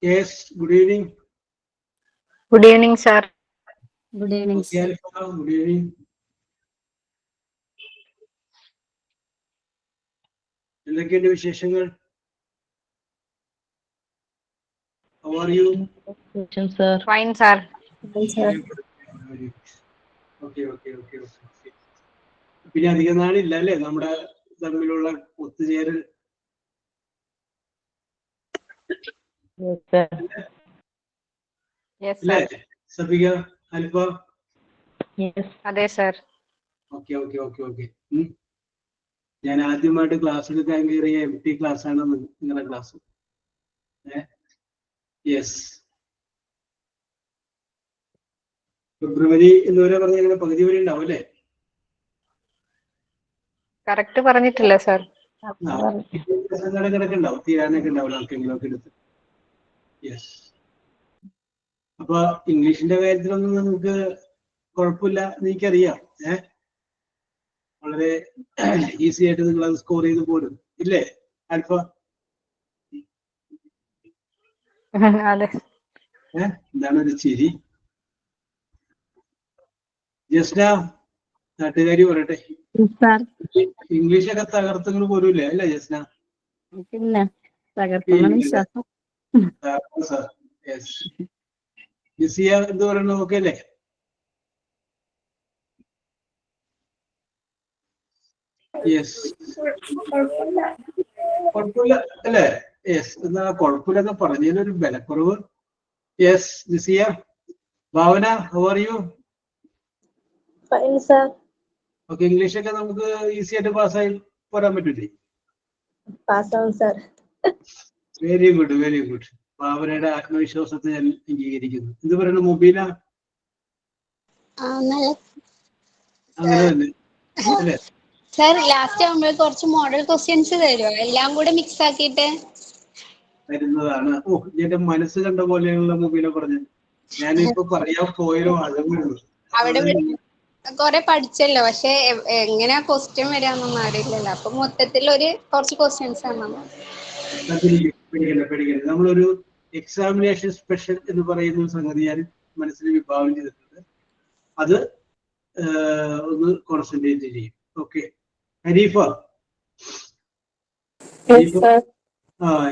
Yes, good evening. Good evening, sir. Good evening, Okay, sir. Alpha, good evening. എന്തൊക്കെയുണ്ട് വിശേഷങ്ങൾ? How are you? Question, sir. Fine, sir. Fine, sir. Very good. Very good. Okay. പിന്നെ അധികം നാളില്ല അല്ലേ നമ്മുടെ തമ്മിലുള്ള ഒത്തുചേരൽ? Yes, sir. Yes, അല്ലേ sir. സഫിക, അൽഫ? Yes. Ade, sir. Okay. ഞാൻ ആദ്യമായിട്ട് ക്ലാസ് എടുക്കാൻ കയറിയ MT ക്ലാസ് ആണ് നിങ്ങളുടെ ക്ലാസ്. യെസ്. ഫെബ്രുവരി എന്നുവരെ പറഞ്ഞ പകുതി വരെ ഉണ്ടാവും അല്ലേ? Correct പറഞ്ഞിട്ടില്ല, sir. കിടക്കുണ്ടാവും, തീരാനൊക്കെ ഉണ്ടാവില്ല ആർക്കെങ്കിലും ഒക്കെ എടുത്ത്. യെസ്. അപ്പൊ ഇംഗ്ലീഷിന്റെ കാര്യത്തിലൊന്നും നമുക്ക് കുഴപ്പമില്ല എന്ന് എനിക്കറിയാം. വളരെ ഈസി ആയിട്ട് നിങ്ങൾ അത് സ്കോർ ചെയ്ത് പോരും ഇല്ലേ ആൽഫ? അതെ. എന്താണ് ഒരു ചിരി? ജസ്ന, നാട്ടുകാരി പറയട്ടെ. ഇംഗ്ലീഷൊക്കെ തകർത്തുകൾ പോരൂല്ലേ അല്ലേ ജസ്ന? പിന്നെ തകർക്കുന്ന വിശ്വാസം. എന്ത് പറയുന്നു? ഓക്കെ അല്ലേ? യെസ്, കുഴപ്പമില്ല അല്ലേ? യെസ്, എന്നാ കുഴപ്പമില്ലെന്ന് പറഞ്ഞതിനൊരു ബലക്കുറവ്. Yes, Jisiya. Bhavana, how are you? Fine, sir. Okay, ഇംഗ്ലീഷൊക്കെ നമുക്ക് ഈസി ആയിട്ട് പാസ്സായി പോരാൻ പറ്റൂലേ? Pass on, sir. Very good. ഭാവനയുടെ ആത്മവിശ്വാസത്തെ ഞാൻ അംഗീകരിക്കുന്നു. എന്ത് പറയുന്നു മുബീന? അങ്ങനെ തന്നെ അല്ലേ? സർ, ലാസ്റ്റ് ആകുമ്പോൾ കുറച്ച് മോഡൽ ക്വസ്റ്റ്യൻസ് തരുമോ? എല്ലാം കൂടെ മിക്സ് ആക്കിയിട്ട് തരുന്നതാണ്. എന്റെ മനസ്സ് കണ്ട പോലെയുള്ള മുബീന പറഞ്ഞത്. ഞാനിപ്പോ പറയാൻ പോയാലോ അഴകുള്ളൂ. അവിടെ കുറെ പഠിച്ചല്ലോ, പക്ഷെ എങ്ങനെയാ ക്വസ്റ്റ്യൻ വരാന്നൊന്നും അറിയില്ലല്ലോ. അപ്പൊ മൊത്തത്തിൽ കുറച്ച് ക്വസ്റ്റ്യൻസ് ആണ്. പേടിക്കണ്ട. നമ്മളൊരു എക്സാമിനേഷൻ സ്പെഷ്യൽ എന്ന് പറയുന്ന സംഗതി ഞാൻ മനസ്സിൽ വിഭാവനം ചെയ്തിട്ടുണ്ട്. അത് ഒന്ന് കോൺസെൻട്രേറ്റ് ചെയ്യും. ഓക്കെ, ഹനീഫ.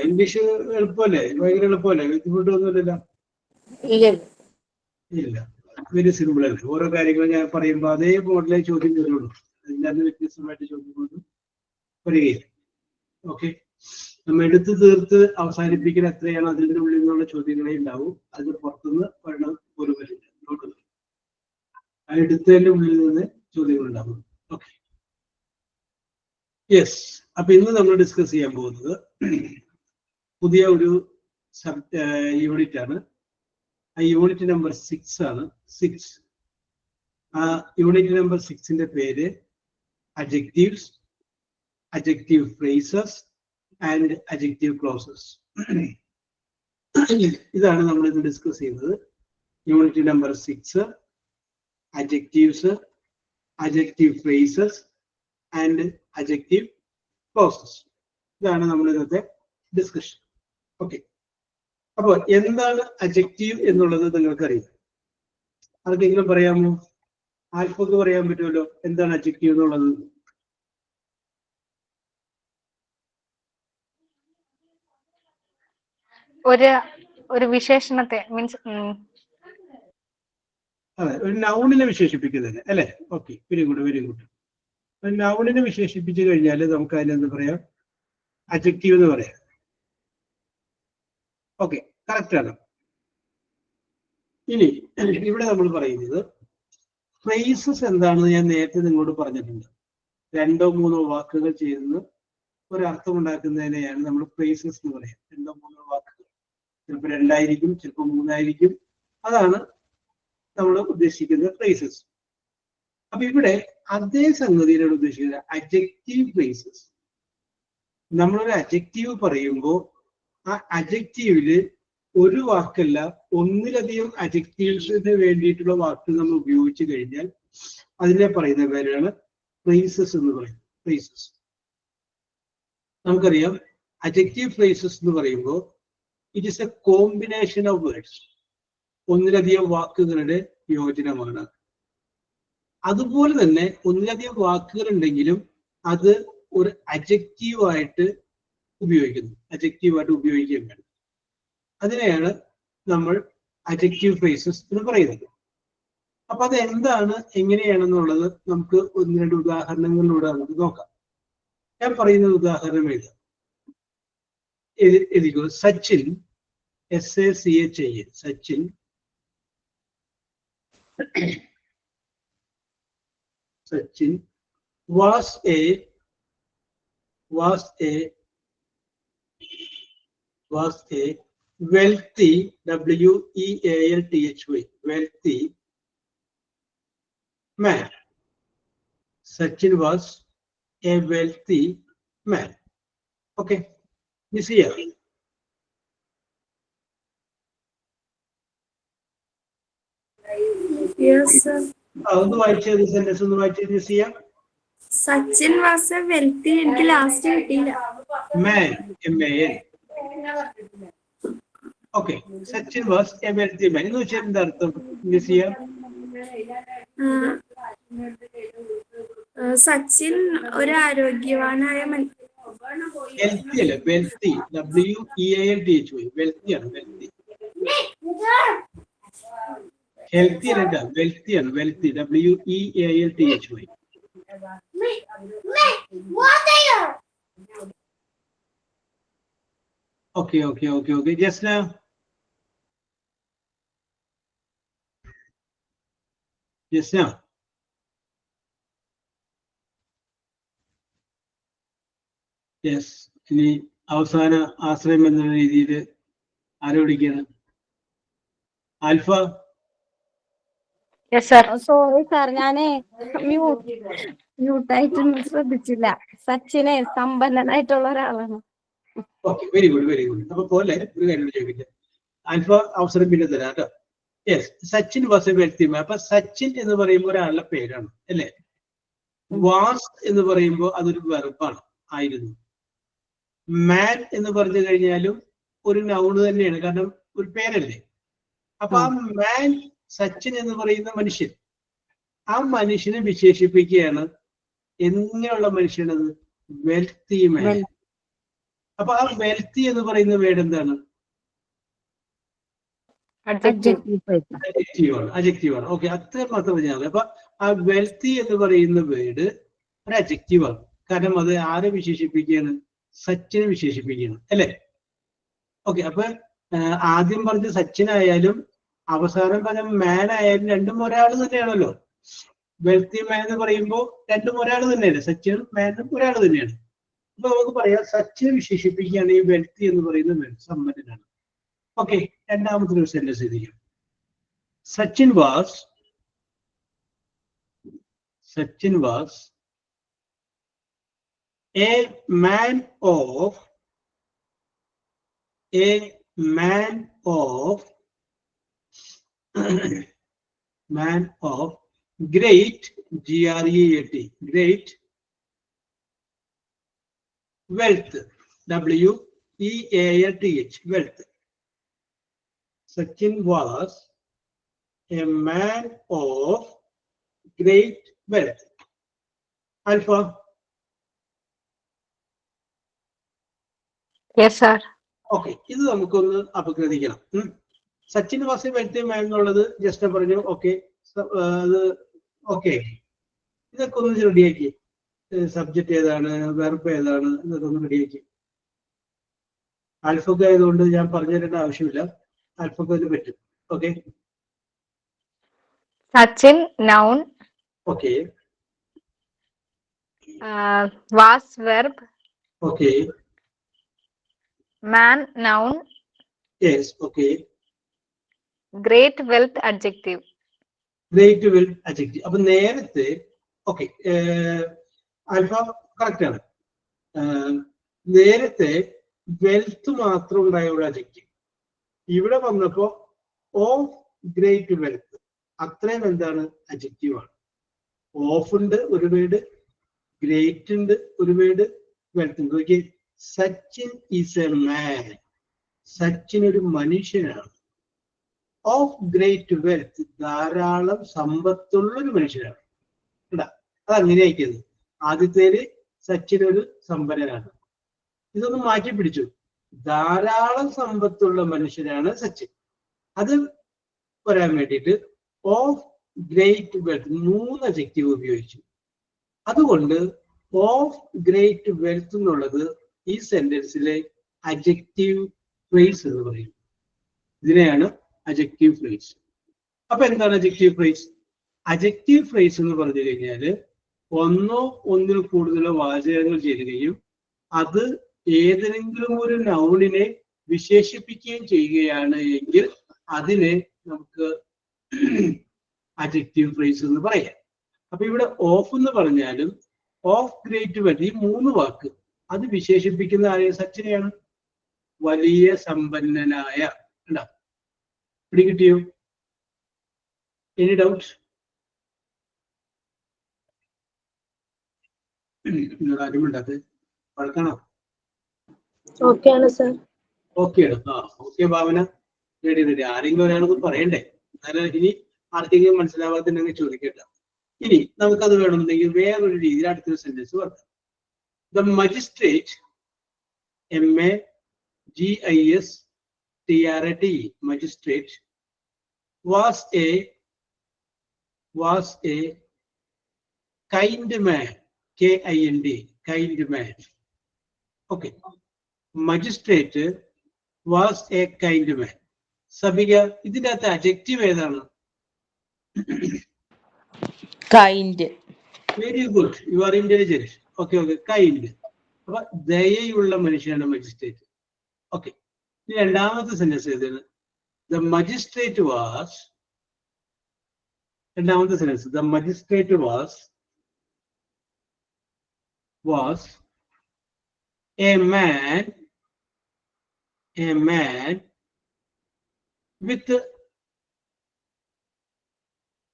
ഇംഗ്ലീഷ് എളുപ്പമല്ലേ? ഭയങ്കര എളുപ്പമല്ലേ? ബുദ്ധിമുട്ടൊന്നുമില്ലല്ലോ? ഇല്ല, വെരി സിമ്പിൾ അല്ലേ? ഓരോ കാര്യങ്ങളും ഞാൻ പറയുമ്പോൾ അതേ മോഡലേ ചോദ്യം വരുള്ളൂ. അതിനകത്ത് വ്യത്യസ്തമായിട്ട് ചോദ്യം കൊണ്ടും വരികയില്ല. ഓക്കെ, നമ്മൾ എടുത്ത് തീർത്ത് അവസാനിപ്പിക്കുന്ന എത്രയാണ് അതിൻ്റെ ഉള്ളിൽ നിന്നുള്ള ചോദ്യങ്ങളെ ഉണ്ടാവും. അതിന് പുറത്തുനിന്ന് വരണം ഒരു വരില്ല. ആ എടുത്തതിന്റെ ഉള്ളിൽ നിന്ന് ചോദ്യങ്ങൾ ഉണ്ടാവും. Okay, yes. അപ്പൊ ഇന്ന് നമ്മൾ ഡിസ്കസ് ചെയ്യാൻ പോകുന്നത് പുതിയ ഒരു യൂണിറ്റ് ആണ്. ആ യൂണിറ്റ് നമ്പർ 6 ആണ്. 6. ആ യൂണിറ്റ് നമ്പർ 6ന്റെ പേര് adjectives, adjective phrases and adjective clauses. ഇതാണ് നമ്മൾ ഇന്ന് ഡിസ്കസ് ചെയ്യുന്നത്. Unit number 6, adjectives, adjective phrases and adjective clauses. ഇതാണ് നമ്മൾ ഇന്നത്തെ ഡിസ്കഷൻ. ഓക്കെ, അപ്പോൾ എന്താണ് adjective എന്നുള്ളത് നിങ്ങൾക്കറിയാം. ആർക്കെങ്കിലും പറയാമോ? ആൽഫക്ക് പറയാൻ പറ്റുമല്ലോ എന്താണ് adjective എന്നുള്ളത്? ഒരു വിശേഷണത്തെ മീൻസ് അതെ, ഒരു നൗണിനെ വിശേഷിപ്പിക്കുന്നത് അല്ലെ? Okay, very good, very good. നൗണിനെ വിശേഷിപ്പിച്ചു കഴിഞ്ഞാൽ നമുക്ക് അതിനെന്ത് പറയാം? അഡ്ജക്റ്റീവ് എന്ന് പറയാം. ഓക്കെ, കറക്റ്റ് ആണ്. ഇനി ഇവിടെ നമ്മൾ പറയുന്നത് ഫ്രേസസ് എന്താണെന്ന് ഞാൻ നേരത്തെ നിങ്ങളോട് പറഞ്ഞിട്ടുണ്ട്. 2 or 3 വാക്കുകൾ ചേർന്ന് ഒരർത്ഥം ഉണ്ടാക്കുന്നതിനെയാണ് നമ്മൾ ഫ്രേസസ് എന്ന് പറയാം. 2 or 3 വാക്കുകൾ, ചിലപ്പോൾ 2 ആയിരിക്കും, ചിലപ്പോൾ 3 ആയിരിക്കും. അതാണ് നമ്മൾ ഉദ്ദേശിക്കുന്ന ഫ്രേസസ്. അപ്പൊ ഇവിടെ അതേ സംഗതിയിലാണ് ഉദ്ദേശിക്കുന്നത് അഡ്ജക്റ്റീവ് ഫ്രേസസ്. നമ്മളൊരു അഡ്ജക്റ്റീവ് പറയുമ്പോൾ ആ അഡ്ജക്റ്റീവില് ഒരു വാക്കല്ല, ഒന്നിലധികം അഡ്ജക്റ്റീവ്സിന് വേണ്ടിയിട്ടുള്ള വാക്കുകൾ നമ്മൾ ഉപയോഗിച്ചു കഴിഞ്ഞാൽ അതിനെ പറയുന്ന പേരാണ് ഫ്രേസസ് എന്ന് പറയുന്നത്. ഫ്രേസസ് നമുക്കറിയാം, അഡ്ജക്റ്റീവ് ഫ്രേസസ് എന്ന് പറയുമ്പോൾ it is A combination of words, ഒന്നിലധികം വാക്കുകളുടെ യോജനമാണ്. അതുപോലെ തന്നെ ഒന്നിലധികം വാക്കുകൾ ഉണ്ടെങ്കിലും അത് ഒരു അഡ്ജക്റ്റീവായിട്ട് ഉപയോഗിക്കുന്നു, അഡ്ജക്റ്റീവായിട്ട് ഉപയോഗിക്കാൻ വേണം. അതിനെയാണ് നമ്മൾ അഡ്ജക്റ്റീവ് ഫ്രേസസ് എന്ന് പറയുന്നത്. അപ്പൊ അത് എന്താണ്, എങ്ങനെയാണെന്നുള്ളത് നമുക്ക് 1-2 ഉദാഹരണങ്ങളിലൂടെ നമുക്ക് നോക്കാം. ഞാൻ പറയുന്ന ഉദാഹരണം എഴുതിക്കോ. Sachin, SACHIN, Sachin Sachin was a wealthy, WEALTHY, wealthy man. Sachin was a wealthy man. Okay, this here. Yes, sir. ഒന്ന് വായിച്ചത് സെന്റൻസ് ഒന്ന് വായിച്ചത് ചെയ്യാം. സച്ചിൻ വാസ് എ വെൽത്തി, എനിക്ക് ലാസ്റ്റ് കിട്ടിയില്ല. Man, MAN. ഓക്കെ, Sachin was a wealthy man എന്ന് വെച്ചാൽ എന്താ അർത്ഥം? സച്ചിൻ ഒരു ആരോഗ്യവാനായ ഹെൽത്തി അല്ല, വെൽത്തി, WEALTHY, വെൽത്തി ആണ്. വെൽത്തി ഹെൽത്തി അല്ല, വെൽത്തി ആണ്, wealthy, WEALTHY. Okay. Just now. Yes, now. Yes. ഇനി അവസാന ആശ്രയം എന്നുള്ള രീതിയിൽ ആരെ വിളിക്കണം? ആൽഫ. സോറി സാർ, ഞാനേ മ്യൂട്ടായിട്ടൊന്നും ശ്രദ്ധിച്ചില്ല. സച്ചിനെ സമ്പന്നനായിട്ടുള്ള ഒരാളാണ്. Okay, very good. അപ്പൊ പോലെ ഒരു കാര്യം ചോദിക്കില്ല, ആൽഫ അവസരം പിന്നെ തരാം കേട്ടോ. Yes, Sachin was a wealthy man. അപ്പൊ സച്ചിൻ എന്ന് പറയുമ്പോൾ ഒരാളുടെ പേരാണ് അല്ലെ? വാസ് എന്ന് പറയുമ്പോൾ അതൊരു വെർബാണ്, ആയിരുന്നു. മാൻ എന്ന് പറഞ്ഞു കഴിഞ്ഞാലും ഒരു നൗണ് തന്നെയാണ്, കാരണം ഒരു പേരല്ലേ. അപ്പൊ ആ മാൻ, സച്ചിൻ എന്ന് പറയുന്ന മനുഷ്യൻ, ആ മനുഷ്യനെ വിശേഷിപ്പിക്കുകയാണ്. എങ്ങനെയുള്ള മനുഷ്യനത്? Wealthy man. അപ്പൊ ആ വെൽത്തി എന്ന് പറയുന്ന വേർഡ് എന്താണ്? അഡ്ജക്റ്റീവാണ്. ഓക്കെ, അത്ര മാത്രം പറഞ്ഞാൽ മതി. അപ്പൊ ആ വെൽത്തി എന്ന് പറയുന്ന വേർഡ് ഒരു അഡ്ജക്റ്റീവാണ്, കാരണം അത് ആരെ വിശേഷിപ്പിക്കുകയാണ്? സച്ചിനെ വിശേഷിപ്പിക്കുകയാണ് അല്ലെ? ഓക്കെ, അപ്പൊ ആദ്യം പറഞ്ഞ സച്ചിനായാലും അവസാനം പറഞ്ഞ മാൻ ആയാലും രണ്ടും ഒരാൾ തന്നെയാണല്ലോ. വെൽത്തി മാൻ എന്ന് പറയുമ്പോൾ രണ്ടും ഒരാൾ തന്നെയാണ്, സച്ചിനും മാനും ഒരാൾ തന്നെയാണ്. അപ്പൊ നമുക്ക് പറയാം സച്ചിനെ വിശേഷിപ്പിക്കുകയാണ് ഈ വെൽത്തി എന്ന് പറയുന്ന വേർഡ്, സമ്പന്നനാണ്. ഓക്കെ, രണ്ടാമത്തെ ഒരു സെന്റൻസ് എഴുതിക്കാം. Sachin was a man of great, GREAT, great wealth, WEALTH, wealth. Sachin was a man of great wealth. Alpha. Yes, sir. Okay, ഇത് നമുക്കൊന്ന് അപഗ്രഥിക്കണം. സച്ചിൻ വാസ് എ വെൽത്തി മാൻ എന്നുള്ളത് ജസ്റ്റ് പറഞ്ഞു. ഓക്കെ, അത് ഓക്കെ. ഇതൊക്കെ ഒന്ന് റെഡിയാക്കി. സബ്ജക്റ്റ് ഏതാണ്, വെർബ് ഏതാണ് എന്നൊക്കെ ഒന്ന് റെഡിയാക്കി. ആൽഫബറ്റ് ആയതുകൊണ്ട് ഞാൻ പറഞ്ഞു തരേണ്ട ആവശ്യമില്ല, ആൽഫബറ്റ് പറ്റും. Okay. Sachin noun, okay. was verb, okay. man noun, yes. Okay. great wealth adjective. Great well adjective. അപ്പൊ നേരത്തെ ഓക്കെ ആൽഫ കറക്റ്റ് ആണ്. നേരത്തെ വെൽത്ത് മാത്രം ഉണ്ടായ ഒരു അഡ്ജക്റ്റീവ് ഇവിടെ വന്നപ്പോ ഓഫ് ഗ്രേറ്റ് വെൽത്ത്, അത്രയും എന്താണ് അഡ്ജക്റ്റീവ് ആണ്. ഓഫ് ഉണ്ട് ഒരു വേർഡ്, ഗ്രേറ്റ് ഉണ്ട് ഒരു വേർഡ്, വെൽത്ത് ഉണ്ട്. നോക്കിയേ, Sachin is a man. Sachin ഒരു മനുഷ്യനാണ്. ഓഫ് ഗ്രേറ്റ് വെൽത്ത്, ധാരാളം സമ്പത്തുള്ള ഒരു മനുഷ്യനാണ്. അത് അങ്ങനെ അയക്കുന്നത്. ആദ്യത്തേല് സച്ചിൻ ഒരു സമ്പന്നനാണ്. ഇതൊന്ന് മാറ്റി പിടിച്ചു, ധാരാളം സമ്പത്തുള്ള മനുഷ്യനാണ് സച്ചിൻ. അത് പറയാൻ വേണ്ടിയിട്ട് ഓഫ് ഗ്രേറ്റ് വെൽത്ത് 3 അഡ്ജക്റ്റീവ് ഉപയോഗിച്ചു. അതുകൊണ്ട് ഓഫ് ഗ്രേറ്റ് വെൽത്ത് എന്നുള്ളത് ഈ സെന്റൻസിലെ അഡ്ജക്റ്റീവ് ഫ്രേസ് എന്ന് പറയും. ഇതിനെയാണ് അഡ്ജക്റ്റീവ് ഫ്രേസ്. അപ്പൊ എന്താണ് അഡ്ജക്റ്റീവ് ഫ്രേസ്? അഡ്ജക്റ്റീവ് ഫ്രേസ് എന്ന് പറഞ്ഞു കഴിഞ്ഞാല് ഒന്നോ ഒന്നിൽ കൂടുതലോ വാചകങ്ങൾ ചേരുകയും അത് ഏതെങ്കിലും ഒരു നൗണിനെ വിശേഷിപ്പിക്കുകയും ചെയ്യുകയാണ് എങ്കിൽ അതിനെ നമുക്ക് അഡ്ജക്റ്റീവ് ഫ്രേസ് എന്ന് പറയാം. അപ്പൊ ഇവിടെ ഓഫ് എന്ന് പറഞ്ഞാലും ഓഫ് ഗ്രേറ്റ് വെൽത്ത്, ഈ 3 വാക്ക് അത് വിശേഷിപ്പിക്കുന്ന ആരെയും സച്ചിനെയാണ്. വലിയ സമ്പന്നനായ. പിടി കിട്ടിയോ? Any doubt? ആരും ഉണ്ടാക്ക് വഴക്കണോ? ഓക്കെ ആണ് സർ. ഓക്കെ ആണ്. ഓക്കെ ഭാവന, റെഡി റെഡി. ആരെങ്കിലും ഒരാളൊന്ന് പറയണ്ടേ, എന്നാലും ഇനി ആർക്കെങ്കിലും മനസ്സിലാവാത്തുണ്ടെങ്കിൽ ചോദിക്കട്ടെ. ഇനി നമുക്കത് വേണമെന്നുണ്ടെങ്കിൽ വേറൊരു രീതിയിൽ അടുത്തൊരു സെന്റൻസ് പറയാം. The magistrate, MAGISTRATE, magistrate was a kind man, KIND, kind man. Okay, magistrate was a kind man. സബിക, ഇതിന്റെ അകത്ത് അഡ്ജക്റ്റീവ് ഏതാണ്? Kind. Very good, you are intelligent. Okay okay, kind. അപ്പൊ ദയയുള്ള മനുഷ്യനാണ് മജിസ്ട്രേറ്റ്. ഓക്കെ, ഇനി രണ്ടാമത്തെ സെന്റൻസ് ഏതാണ്? The magistrate was, രണ്ടാമത്തെ sentence, the magistrate was a man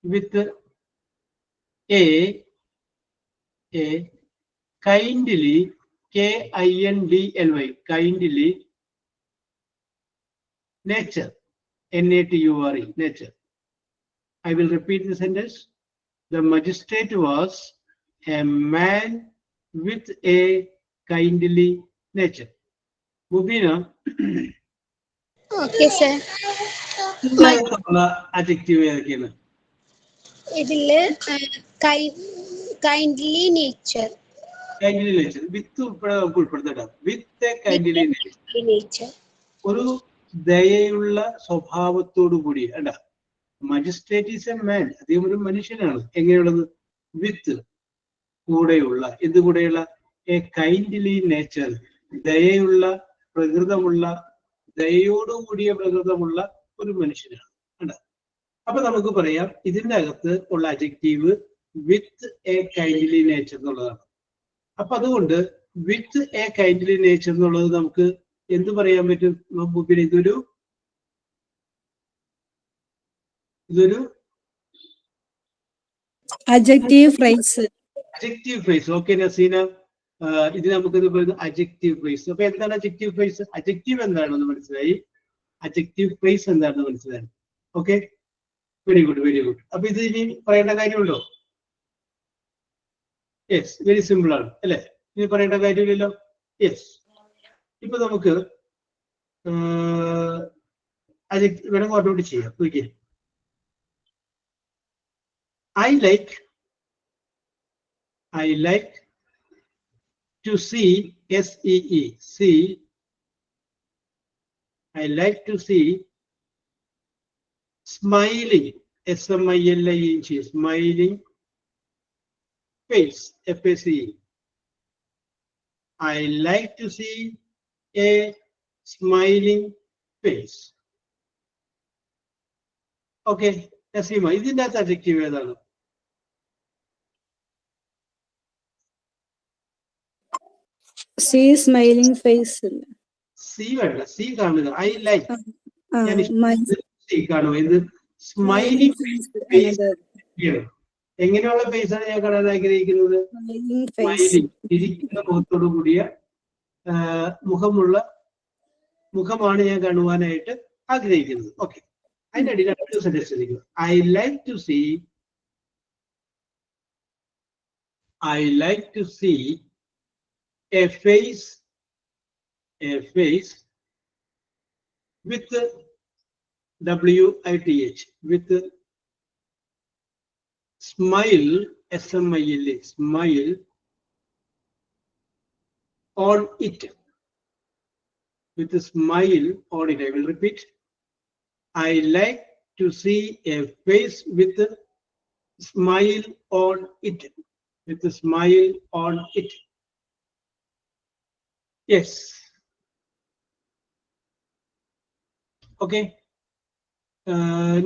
with a kindly, KINDLY, kindly nature, NATURE, nature. I will repeat the sentence. The magistrate was a man with a kindly nature. Mubina, okay sir. adjective ഏതൊക്കെയാണ്? ഇതില് kindly nature. Kindly nature വിത്ത് നമുക്ക് ഉൾപ്പെടുത്തണം. With a kindly nature, ഒരു ദയയുള്ള സ്വഭാവത്തോടു കൂടി. അല്ല, magistrate is a man, അദ്ദേഹം ഒരു മനുഷ്യനാണ്. എങ്ങനെയുള്ളത്? വിത്ത്, കൂടെയുള്ള. എന്ത് കൂടെയുള്ള? എ കൈൻഡ്ലി നേച്ചർ, ദയയുള്ള പ്രകൃതമുള്ള, ദയോടുകൂടിയ പ്രകൃതമുള്ള ഒരു മനുഷ്യനാണ്. അല്ല, അപ്പൊ നമുക്ക് പറയാം ഇതിന്റെ അകത്ത് ഉള്ള adjective with a kindly nature എന്നുള്ളതാണ്. അപ്പൊ അതുകൊണ്ട് വിത്ത് എ കൈൻഡ്ലി നേച്ചർ എന്നുള്ളത് നമുക്ക് എന്ത് പറയാൻ പറ്റും? പിന്നെ ഇതൊരു adjective phrase. Adjective phrase. Okay Naseena, ഇത് നമുക്കിത് പറയുന്നത് അഡ്ജക്റ്റീവ് ഫ്രേസ്. അപ്പൊ എന്താണ് അഡ്ജക്റ്റീവ് ഫ്രേസ്? അഡ്ജക്റ്റീവ് എന്താണെന്ന് മനസ്സിലായി, അഡ്ജക്റ്റീവ് ഫ്രേസ് എന്താണെന്ന് മനസ്സിലായി. Okay, very good very good. അപ്പൊ ഇത് ഇനി പറയേണ്ട കാര്യമുണ്ടോ? യെസ്, വെരി സിമ്പിൾ ആണ് അല്ലെ? ഇനി പറയേണ്ട കാര്യമില്ലല്ലോ. യെസ്, ഇപ്പൊ നമുക്ക് വേണം കോട്ടോട്ട് ചെയ്യാം. നോക്കിയേ, I like to see, S-E-E, see. I like to see smiling, S-M-I-L-I-N-G, smiling face, F-A-C-E. I like to see a smiling face. Okay, Nasima, ഇതിന്റെ അകത്ത് adjective ഏതാണ്? See smiling face. സി വേണ്ട, സി കാണുക. ഐ ലൈക്ക്, ഞാൻ C കാണുക. ഇത് smiling face. എങ്ങനെയുള്ള face ആണ് ഞാൻ കാണാൻ ആഗ്രഹിക്കുന്നത്? സ്മൈലിംഗ്, ചിരിക്കുന്ന മുഖത്തോടു കൂടിയ മുഖമാണ് ഞാൻ കാണുവാനായിട്ട് ആഗ്രഹിക്കുന്നത്. ഓക്കെ, അതിന്റെ അടിയിൽ അടുത്ത സെന്റൻസ് ഇരിക്കുന്നു. I like to see a face with WITH, with smile, S-M-I-L-E, smile on it, with a smile on it. I will repeat. I like to see a face with a smile on it, with a smile on it. Yes. Okay.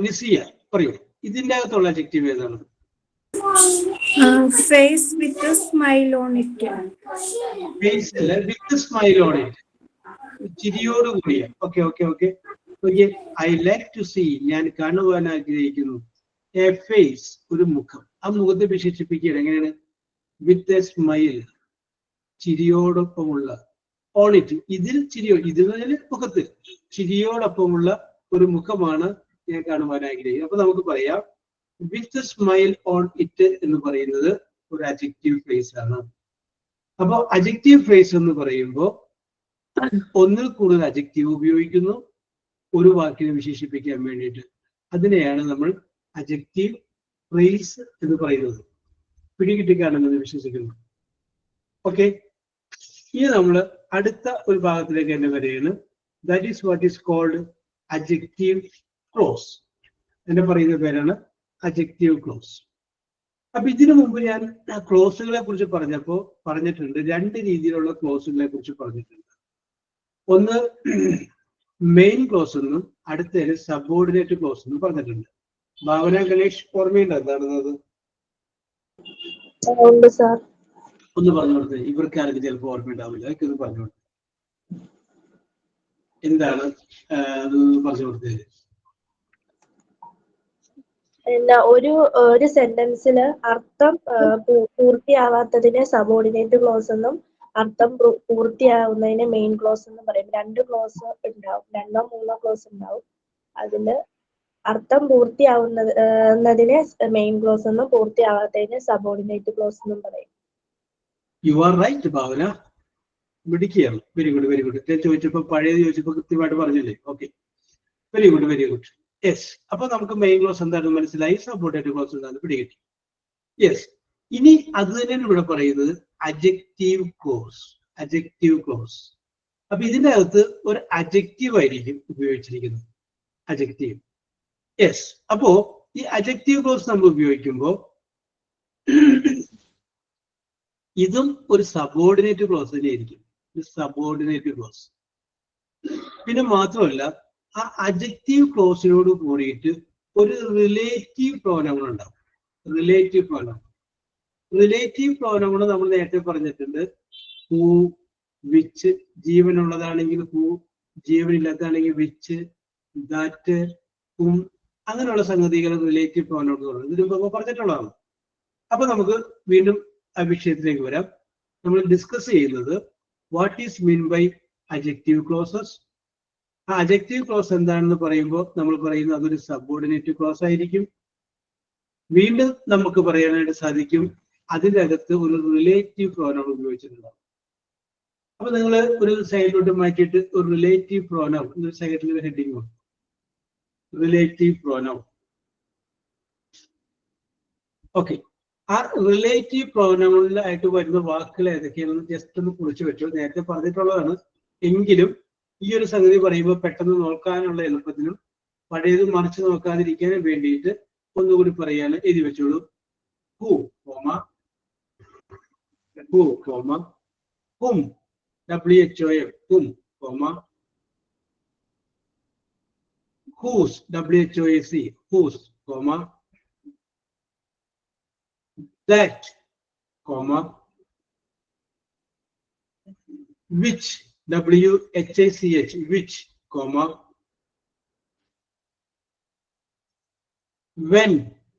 നിസിയ പറയൂ, ഇതിന്റെ അകത്തുള്ള adjective ഏതാണ്? Face with a smile on it. Face അല്ല, with a smile on it, ചിരിയോട് കൂടിയ. Okay okay okay okay. I like to see, ഞാൻ കാണുവാൻ ആഗ്രഹിക്കുന്നു. എ ഫേസ്, ഒരു മുഖം. ആ മുഖത്തെ വിശേഷിപ്പിക്കുകയാണ് എങ്ങനെയാണ്? വിത്ത് എ സ്മൈൽ, ചിരിയോടൊപ്പമുള്ള. ഓൺ ഇറ്റ്, ഇതിൽ ഇതിൽ മുഖത്ത് ചിരിയോടൊപ്പമുള്ള ഒരു മുഖമാണ് ഞാൻ കാണുവാൻ ആഗ്രഹിക്കുന്നത്. അപ്പൊ നമുക്ക് പറയാം വിത്ത് സ്മൈൽ ഓൺ ഇറ്റ് എന്ന് പറയുന്നത് ഒരു അഡ്ജക്റ്റീവ് ഫ്രേസ് ആണ്. അപ്പൊ അഡ്ജക്റ്റീവ് ഫ്രേസ് എന്ന് പറയുമ്പോൾ ഒന്നിൽ കൂടുതൽ അഡ്ജക്റ്റീവ് ഉപയോഗിക്കുന്നു ഒരു വാക്കിനെ വിശേഷിപ്പിക്കാൻ വേണ്ടിയിട്ട്. അതിനെയാണ് നമ്മൾ അഡ്ജക്റ്റീവ് ഫ്രേസ് എന്ന് പറയുന്നത്. പിടികിട്ടിക്കാണെന്ന് വിശ്വസിക്കുന്നു. ഓക്കെ, ഇനി നമ്മൾ അടുത്ത ഒരു ഭാഗത്തിലേക്ക് തന്നെ വരികയാണ്. That is what is called adjective clause. എന്നെ പറയുന്ന പേരാണ് അഡ്ജക്റ്റീവ് ക്ലോസ്. അപ്പൊ ഇതിനു മുമ്പ് ഞാൻ ക്ലോസുകളെ കുറിച്ച് പറഞ്ഞിട്ടുണ്ട്. രണ്ട് രീതിയിലുള്ള ക്ലോസുകളെ കുറിച്ച് പറഞ്ഞിട്ടുണ്ട്. ഒന്ന് മെയിൻ ക്ലോസ് എന്നും അടുത്തത് സബോർഡിനേറ്റ് ക്ലോസ് എന്നും പറഞ്ഞിട്ടുണ്ട്. ഭാവന, ഗണേഷ്, ഓർമ്മയുണ്ട് എന്താണെന്നത്? ഒന്ന് പറഞ്ഞു കൊടുത്തേ. ഇവർക്ക് ആർക്ക് ചിലപ്പോൾ ഓർമ്മയുണ്ടാവില്ല, അതൊക്കെ ഒന്ന് പറഞ്ഞു കൊടുത്തേ. എന്താണ് അത് പറഞ്ഞു കൊടുത്തത്? ഒരു സെന്റൻസില് അർത്ഥം പൂർത്തിയാവാത്തതിനെ സബോർഡിനേറ്റ് ക്ലോസ് എന്നും അർത്ഥം പൂർത്തിയാവുന്നതിനെ മെയിൻ ക്ലോസ് എന്നും പറയും. രണ്ട് ക്ലോസ് ഉണ്ടാവും, 2-3 ക്ലോസ് ഉണ്ടാവും. അതില് അർത്ഥം പൂർത്തിയാവുന്നതിനെ മെയിൻ ക്ലോസ് എന്നും പൂർത്തിയാവാത്തതിനെ സബോർഡിനേറ്റ് ക്ലോസ് എന്നും പറയും. യു ആർ റൈറ്റ് ഭാവന, മിടുക്കിയാണ്. Very good very good. ഞാൻ ചോദിച്ചപ്പോ പഴയത് ചോദിച്ചപ്പോ കൃത്യമായിട്ട് പറഞ്ഞില്ലേ? Okay, very good very good. Yes, അപ്പൊ നമുക്ക് മെയിൻ ക്ലോസ് എന്താണെന്ന് മനസ്സിലായി, സബോർഡിനേറ്റ് ക്ലോസ് എന്താണെന്ന് പിടികിട്ടി. യെസ്, ഇനി അത് തന്നെയാണ് ഇവിടെ പറയുന്നത് അഡ്ജക്റ്റീവ് ക്ലോസ്. Adjective close. അപ്പൊ ഇതിന്റെ അകത്ത് ഒരു അഡ്ജക്റ്റീവ് ആയിരിക്കും ഉപയോഗിച്ചിരിക്കുന്നത്, അഡ്ജക്റ്റീവ്. യെസ്, അപ്പോ ഈ അഡ്ജക്റ്റീവ് ക്ലോസ് നമ്മൾ ഉപയോഗിക്കുമ്പോൾ ഇതും ഒരു സബോർഡിനേറ്റ് ക്ലോസ് തന്നെയായിരിക്കും, ഒരു സബോർഡിനേറ്റ് ക്ലോസ്. പിന്നെ മാത്രമല്ല ആ അഡ്ജക്റ്റീവ് ക്ലോസിനോട് കൂടിയിട്ട് ഒരു റിലേറ്റീവ് പ്രോനൗൺ ഉണ്ടാവും. Relative pronoun. റിലേറ്റീവ് പ്രോനൗൺ നമ്മൾ നേരത്തെ പറഞ്ഞിട്ടുണ്ട്. ഹൂ, വിച്ച്, ജീവനുള്ളതാണെങ്കിൽ ഹൂ, ജീവനില്ലാത്തതാണെങ്കിൽ വിച്ച്, ദാറ്റ്, ഹും, അങ്ങനെയുള്ള സംഗതികൾ റിലേറ്റീവ് പ്രോനൗൺ എന്ന് പറയുന്നത് ഇതിന് മുമ്പ് പറഞ്ഞിട്ടുള്ളതാണ്. അപ്പൊ നമുക്ക് വീണ്ടും ആ വിഷയത്തിലേക്ക് വരാം. നമ്മൾ ഡിസ്കസ് ചെയ്യുന്നത് what is mean by adjective clauses. ആ അഡ്ജക്റ്റീവ് ക്ലോസ് എന്താണെന്ന് പറയുമ്പോൾ നമ്മൾ പറയുന്നത് അതൊരു സബോർഡിനേറ്റ് ക്ലോസ് ആയിരിക്കും. വീണ്ടും നമുക്ക് പറയാനായിട്ട് സാധിക്കും അതിൻ്റെ അകത്ത് ഒരു റിലേറ്റീവ് പ്രോനൗൺ ഉപയോഗിച്ചിട്ടുണ്ടാവും. അപ്പൊ നിങ്ങൾ ഒരു സൈഡിലോട്ട് മാറ്റിയിട്ട് ഒരു റിലേറ്റീവ് പ്രോനൗൺ ഒരു സൈഡിൽ ഹെഡിങ് ഉണ്ട്, റിലേറ്റീവ് പ്രോനൗൺ. ഓക്കെ, ആ റിലേറ്റീവ് പ്രോനൗണിലായിട്ട് വരുന്ന വാക്കുകൾ ഏതൊക്കെയാണെന്ന് ജസ്റ്റ് ഒന്ന് കുറിച്ച് വെച്ചു. നേരത്തെ പറഞ്ഞിട്ടുള്ളതാണ്, എങ്കിലും ഈ ഒരു സംഗതി പറയുമ്പോൾ പെട്ടെന്ന് നോക്കാനുള്ള എളുപ്പത്തിനും പഴയത് മറിച്ച് നോക്കാതിരിക്കാനും വേണ്ടിയിട്ട് ഒന്നുകൂടി പറയാൻ എഴുതി വെച്ചോളൂ. Who comma who comma whom WHOM whom comma whose WHOAC whose comma that comma which WHICH which comma when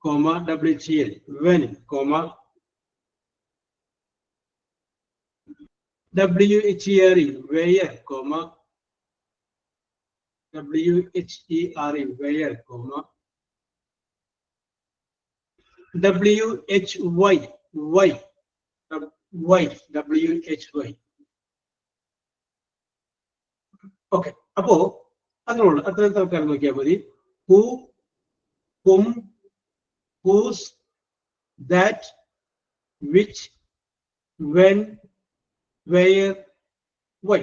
comma WHL when comma WHERE where comma WHERE where comma WHY why why WHY. Okay, അപ്പോ അതിനുള്ള അത്രയും തൽക്കാലം നോക്കിയാൽ മതി. Who whom whose that which when where why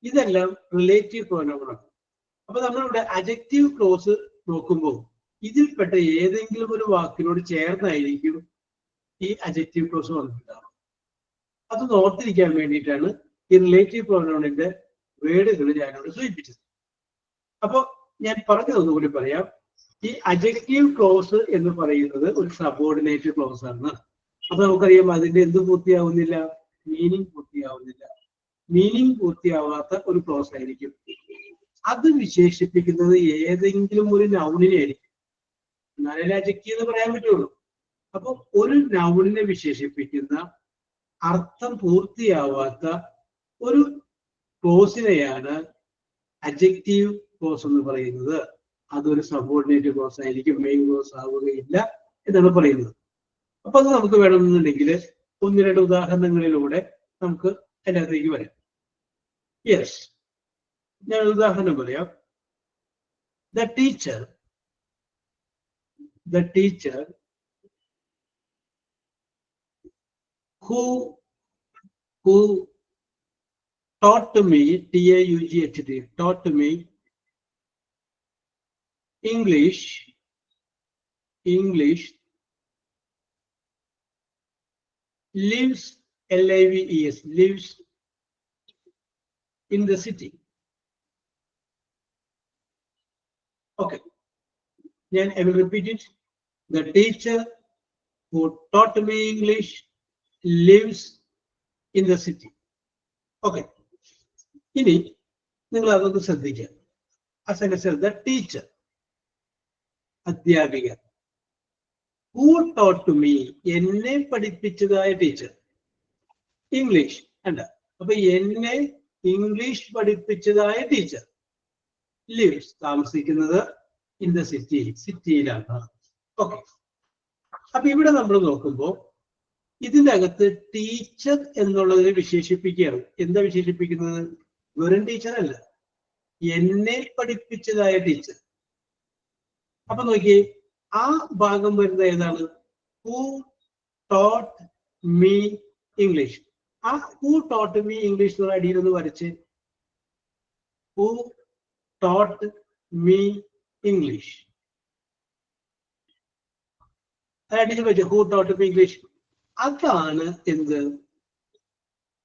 ഇതെല്ലാം relative പ്രോനൗണാണ്. അപ്പൊ നമ്മളിവിടെ adjective close നോക്കുമ്പോൾ ഇതിൽപ്പെട്ട ഏതെങ്കിലും ഒരു വാക്കിനോട് ചേർന്നായിരിക്കും ഈ അഡ്ജക്റ്റീവ് ക്ലോസ് വന്നിട്ടുണ്ടാവുക. അത് ഓർത്തിരിക്കാൻ വേണ്ടിയിട്ടാണ് ഈ റിലേറ്റീവ് പ്രോനൗണിന്റെ വേർഡുകൾ ഞാനിവിടെ സൂചിപ്പിച്ചത്. അപ്പൊ ഞാൻ പറഞ്ഞതൊന്നുകൂടി പറയാം. ഈ അഡ്ജക്റ്റീവ് ക്ലോസ് എന്ന് പറയുന്നത് ഒരു സബോർഡിനേറ്റ് ക്ലോസ് ആണ്. അപ്പൊ നമുക്കറിയാം അതിന്റെ എന്ത് പൂർത്തിയാവുന്നില്ല, മീനിങ് പൂർത്തിയാവുന്നില്ല. മീനിങ് പൂർത്തിയാവാത്ത ഒരു ക്ലോസ് ആയിരിക്കും. അത് വിശേഷിപ്പിക്കുന്നത് ഏതെങ്കിലും ഒരു നൗണിനെ ആയിരിക്കും. എന്നാലേ അഡ്ജക്റ്റീവ് എന്ന് പറയാൻ പറ്റുള്ളൂ. അപ്പൊ ഒരു നൗണിനെ വിശേഷിപ്പിക്കുന്ന അർത്ഥം പൂർത്തിയാവാത്ത ഒരു ക്ലോസിനെയാണ് അഡ്ജക്റ്റീവ് ക്ലോസ് എന്ന് പറയുന്നത്. അതൊരു സബോർഡിനേറ്റ് ക്ലോസ് ആയിരിക്കും, മെയിൻ ക്ലോസ് ആവുകയില്ല എന്നാണ് പറയുന്നത്. അപ്പൊ അത് നമുക്ക് വേണമെന്നുണ്ടെങ്കിൽ ഒന്ന് രണ്ട് ഉദാഹരണങ്ങളിലൂടെ നമുക്ക് അതിനകത്തേക്ക് വരാം. യെസ്, ഞാൻ ഉദാഹരണം പറയാം. The teacher who taught me TAUGHT taught me English lives LIVES lives in the city. Okay, then I will repeat it. The teacher who taught me English lives in the city. Okay, ഇനി നിങ്ങൾ അതൊന്ന് ശ്രദ്ധിക്കുക. ആ sentence the teacher അധ്യാപിക, who taught me എന്നെ പഠിപ്പിച്ചതായ teacher, English അല്ല. അപ്പൊ എന്നെ ഇംഗ്ലീഷ് പഠിപ്പിച്ചതായ ടീച്ചർ ലിവ്സ് താമസിക്കുന്നത് ഇൻ ദ സിറ്റി, സിറ്റിയിലാണ്. ഓക്കെ, അപ്പൊ ഇവിടെ നമ്മൾ നോക്കുമ്പോൾ ഇതിന്റെ അകത്ത് ടീച്ചർ എന്നുള്ളതിനെ വിശേഷിപ്പിക്കുകയാണ്. എന്താ വിശേഷിപ്പിക്കുന്നത്? വെറും ടീച്ചർ അല്ല, എന്നെ പഠിപ്പിച്ചതായ ടീച്ചർ. അപ്പൊ നോക്കിയേ, ആ ഭാഗം വരുന്നത് ഏതാണ്? Who taught me English. ആ ഹു ടോട്ട് മീ ഇംഗ്ലീഷ് എന്നുള്ള അടിയിലൊന്ന് വരച്ച്, who taught me English. Who taught me English? അതാണ് എന്ത്?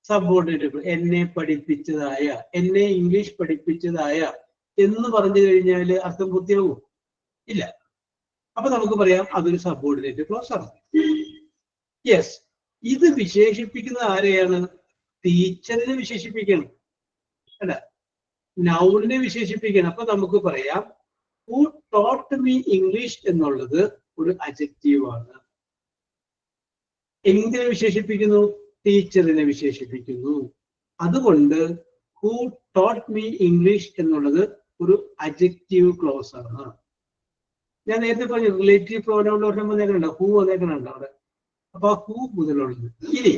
സബോർഡിനേറ്റ്. എന്നെ പഠിപ്പിച്ചതായ, എന്നെ ഇംഗ്ലീഷ് പഠിപ്പിച്ചതായ എന്ന് പറഞ്ഞു കഴിഞ്ഞാൽ അർത്ഥം പൂർത്തിയാവും? ഇല്ല. അപ്പൊ നമുക്ക് പറയാം അതൊരു സബോർഡിനേറ്റ് ക്ലോസ് ആണ്. യെസ്, ഇത് വിശേഷിപ്പിക്കുന്ന ആരെയാണ്? ടീച്ചറിനെ വിശേഷിപ്പിക്കണം അല്ല, നൗണിനെ വിശേഷിപ്പിക്കണം. അപ്പൊ നമുക്ക് പറയാം ഹു ടോട്ട് മീ ഇംഗ്ലീഷ് എന്നുള്ളത് ഒരു അഡ്ജക്റ്റീവ് ആണ്. എന്തിനെ വിശേഷിപ്പിക്കുന്നു? ടീച്ചറിനെ വിശേഷിപ്പിക്കുന്നു. അതുകൊണ്ട് ഹു ടോട്ട് മീ ഇംഗ്ലീഷ് എന്നുള്ളത് ഒരു അഡ്ജക്റ്റീവ് ക്ലോസ് ആണ്. ഞാൻ നേരത്തെ പറഞ്ഞു റിലേറ്റീവ് പ്രോനൗൺ വന്നേക്കണുണ്ടോ, ഹു വന്നേക്കണുണ്ടോ അവിടെ? അപ്പൊ ആ ഹു മുതലുള്ളത്. ഇനി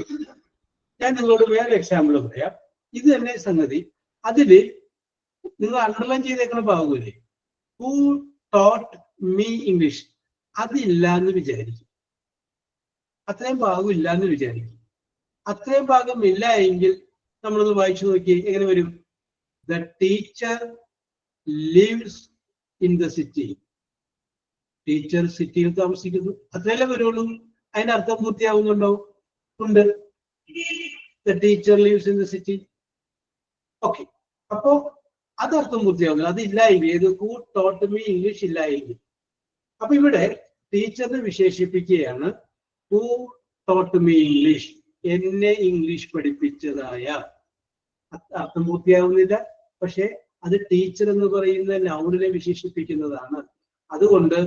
ഞാൻ നിങ്ങളോട് വേറെ എക്സാമ്പിൾ പറയാം. ഇത് തന്നെ സംഗതി. അതില് നിങ്ങൾ അണ്ടർലൈൻ ചെയ്തേക്കുന്ന ഭാഗമില്ലേ, ഹു ടോട്ട് മീ ഇംഗ്ലീഷ്, അതില്ല എന്ന് വിചാരിക്കും. അത്രയും ഭാഗം ഇല്ല എന്ന് വിചാരിക്കും. അത്രയും ഭാഗം ഇല്ല എങ്കിൽ നമ്മളൊന്ന് വായിച്ചു നോക്കി എങ്ങനെ വരും? The teacher lives in the city. Teacher സിറ്റിയിൽ താമസിക്കുന്നു, അത്രയല്ലേ വരുള്ളൂ. അതിന്റെ അർത്ഥം പൂർത്തിയാവുന്നുണ്ടോ? ഉണ്ട്. The teacher lives in the city. Okay, അപ്പോ അതർത്ഥം പൂർത്തിയാവുന്നു. അതില്ല എങ്കിൽ ഏത് ഹൂ ടോട്ട് മീ ഇംഗ്ലീഷ് ഇല്ല എങ്കിൽ. അപ്പൊ ഇവിടെ ടീച്ചറിനെ വിശേഷിപ്പിക്കുകയാണ് ഹൂ ടോട്ട് മീ ഇംഗ്ലീഷ്, എന്നെ ഇംഗ്ലീഷ് പഠിപ്പിച്ചതായ. അർത്ഥം പൂർത്തിയാവുന്നില്ല, പക്ഷെ അത് ടീച്ചർ എന്ന് പറയുന്ന നൗണിനെ വിശേഷിപ്പിക്കുന്നതാണ്. അതുകൊണ്ട്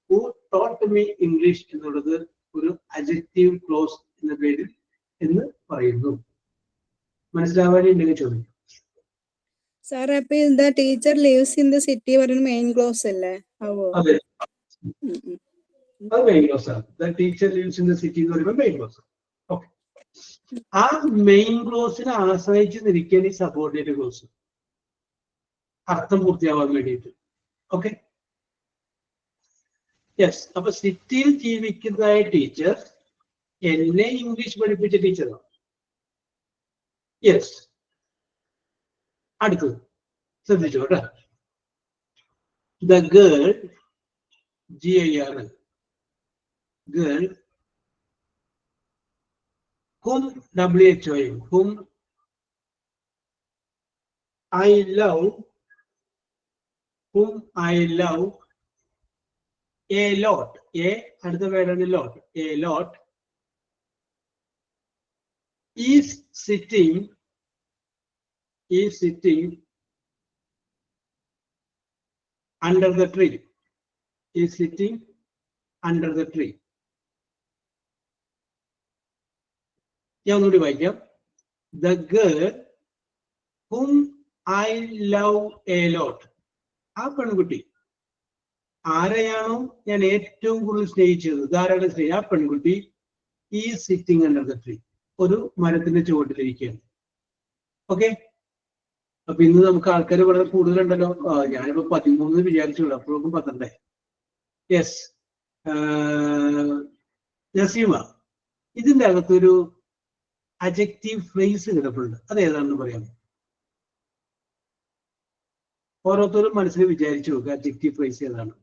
ഹൂ ടോട്ട് മീ ഇംഗ്ലീഷ് എന്നുള്ളത് ഒരു അഡ്ജക്റ്റീവ് ക്ലോസ് എന്ന പേരിൽ എന്ന് പറയുന്നു. മനസ്സിലാവാനുണ്ടെങ്കിൽ ചോദിക്കും. സാർ അപ്പൊ the teacher lives in the city പറയുന്ന മെയിൻ ക്ലോസ് അല്ലേ? അതെ, അത് മെയിൻ ക്ലോസ് ആണ്. The teacher lives in the city എന്ന് പറയുമ്പോൾ മെയിൻ ക്ലോസ്. ഓക്കെ, ആ മെയിൻ ക്ലോസിനെ ആശ്രയിച്ച് നിൽക്കുന്ന ഈ സബോർഡിനേറ്റ് ക്ലോസ് അർത്ഥം പൂർത്തിയാവാൻ വേണ്ടിയിട്ട്. Okay, yes. അപ്പൊ സിറ്റിയിൽ ജീവിക്കുന്നതായ ടീച്ചർ എന്നെ ഇംഗ്ലീഷ് പഠിപ്പിച്ച ടീച്ചറാണ്. യെസ്. അടുത്തത് ശ്രദ്ധിച്ചോ കേട്ടോ. The girl, GIR, girl, whom WHOM, whom I love, whom I love a lot. A അടുത്ത പേരാണ് lot. A lot is sitting under the tree. Is sitting under the tree. ഞാൻ ഒന്നുകൂടി വായിക്കാം. The girl whom I love a lot. ആ പെൺകുട്ടി, ആരെയാണോ ഞാൻ ഏറ്റവും കൂടുതൽ സ്നേഹിച്ചത്, ധാരാളം സ്നേഹി, ആ പെൺകുട്ടി ഈ സിറ്റിംഗ് അണ്ടർ ദ ട്രീ, ഒരു മരത്തിന്റെ ചുവട്ടിലിരിക്കുകയാണ്. ഓക്കെ, അപ്പൊ ഇന്ന് നമുക്ക് ആൾക്കാർ വളരെ കൂടുതലുണ്ടല്ലോ. ഞാനിപ്പോ 13 വിചാരിച്ചുള്ളൂ, അപ്പോഴൊന്നും 12. യെസ്, നസീമ, ഇതിന്റെ അകത്തൊരു അഡ്ജക്റ്റീവ് ഫ്രേസ് കിടപ്പുണ്ട്. അത് ഏതാണെന്ന് പറയാമോ? ഓരോരുത്തരും മനസ്സിൽ വിചാരിച്ചു നോക്കുക, അഡ്ജക്റ്റീവ് ഫ്രേസ് ഏതാണ്.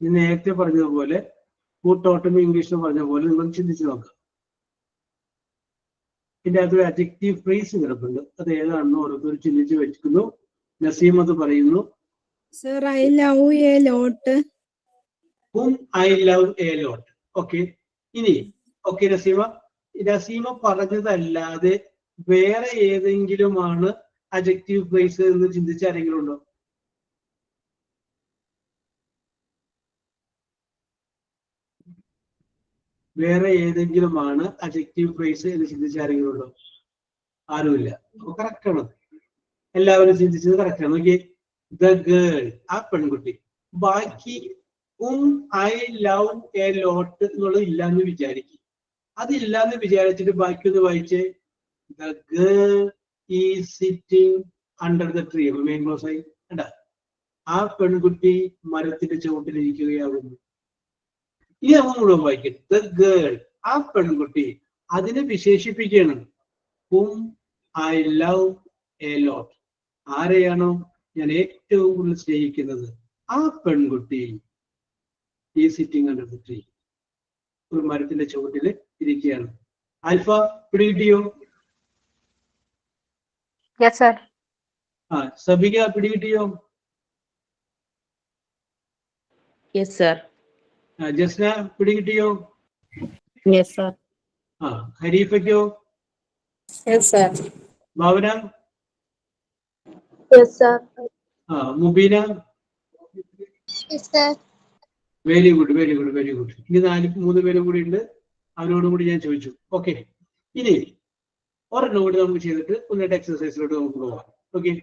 ഞാൻ നേരത്തെ പറഞ്ഞതുപോലെ ഹൂ ടോട്ട് മീ ഇംഗ്ലീഷ് പറഞ്ഞ പോലെ നിങ്ങൾ ചിന്തിച്ചു നോക്കുക. ഇതിന്റെ അകത്തൊരു അഡ്ജക്റ്റീവ് ഫ്രേസ് കിടപ്പുണ്ട്. അത് ഏതാണെന്ന് ഓരോരുത്തർ ചിന്തിച്ച് വെച്ചിരിക്കുന്നു. നസീം അത് പറയുന്നു. Sir, I love a lot. Whom I love a lot. Okay, ഇനി ഓക്കെ നസീമ പറഞ്ഞതല്ലാതെ വേറെ ഏതെങ്കിലുമാണ് അഡ്ജക്റ്റീവ് ഫ്രേസ് എന്ന് ചിന്തിച്ച ആരെങ്കിലും ഉണ്ടോ? വേറെ ഏതെങ്കിലുമാണ് അഡ്ജക്റ്റീവ് ഫ്രേസ് എന്ന് ചിന്തിച്ച ആരെങ്കിലും ഉണ്ടോ? ആരുമില്ല. കറക്റ്റ് ആണ്, എല്ലാവരും ചിന്തിച്ചത് കറക്റ്റ് ആണ്. നോക്കിയേ, ദ ഗേൾ, ആ പെൺകുട്ടി. ബാക്കി I love a lot എന്നുള്ളത് ഇല്ലാന്ന് വിചാരിക്കും. അതില്ലാന്ന് വിചാരിച്ചിട്ട് ബാക്കി ഒന്ന് വായിച്ചേ. The girl is sitting under the tree. Main clause ആയി കണ്ടാ. ആ പെൺകുട്ടി മരത്തിന്റെ ചുവട്ടിലിരിക്കുകയാകുന്നു. ഇനി നമ്മൾ മുഴുവൻ വായിക്കും. The girl, ആ പെൺകുട്ടി, അതിനെ വിശേഷിപ്പിക്കുകയാണ്. Whom I love a lot. ആരെയാണോ ഞാൻ ഏറ്റവും കൂടുതൽ സ്നേഹിക്കുന്നത്, ആ പെൺകുട്ടി ഈ സിറ്റിംഗ് അണ്ടർ ദ ട്രീ, ഒരു മരത്തിന്റെ ചുവട്ടിൽ ഇരിക്കുകയാണ്. ആൽഫ, പിടികിട്ടിയോ? Yes, sir. സബിക, പിടികിട്ടിയോ? Yes, sir. ജസ്ന, പിടികിട്ടിയോ? Yes, sir. ഹരീഫയ്ക്കോ? Yes, sir. Bhavana? Yes, sir. Mubeena? Yes, sir. Very good, very good, very good. ഇനി 3 പേരും കൂടി ഉണ്ട്, അവരോടും കൂടി ഞാൻ ചോദിച്ചു. ഓക്കെ, ഇനി ഒരെണ്ണം കൂടി നമുക്ക് ചെയ്തിട്ട് ഒന്നിട്ട് എക്സസൈസിലോട്ട് നമുക്ക് പോവാം. Okay,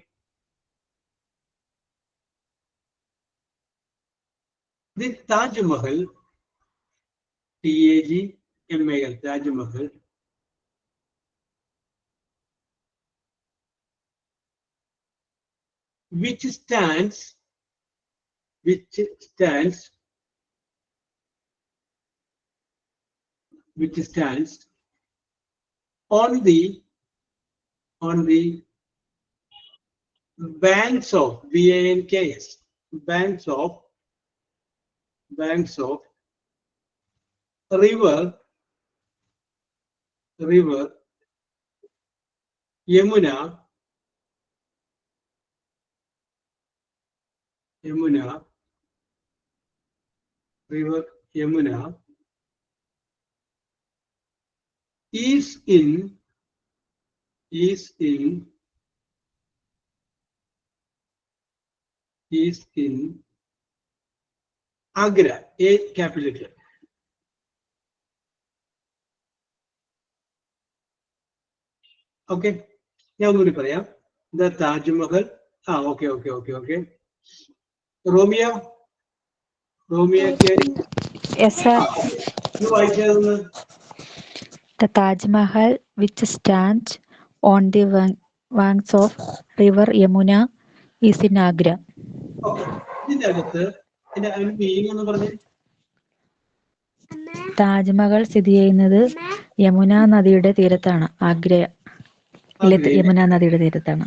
the Taj Mahal, TAGMAL, Taj Mahal which stands which stands on the banks of BANKS, banks of river Yamuna river Yamuna is in Agra, a capital. Okay, ഞാൻ ഒന്നുകൂടി പറയാം. The Taj Mahal. Okay. Romeo, Yes, sir. you വായിച്ചതെന്ന്? The Taj Mahal, which stands on the banks of river Yamuna, is in Agra. Okay, ഇതിന്റെ അകത്ത് meaning എന്ന് പറഞ്ഞേ. താജ്മഹൽ സ്ഥിതി ചെയ്യുന്നത് യമുന നദിയുടെ തീരത്താണ്. യമുന നദിയുടെ തീരത്താണ്.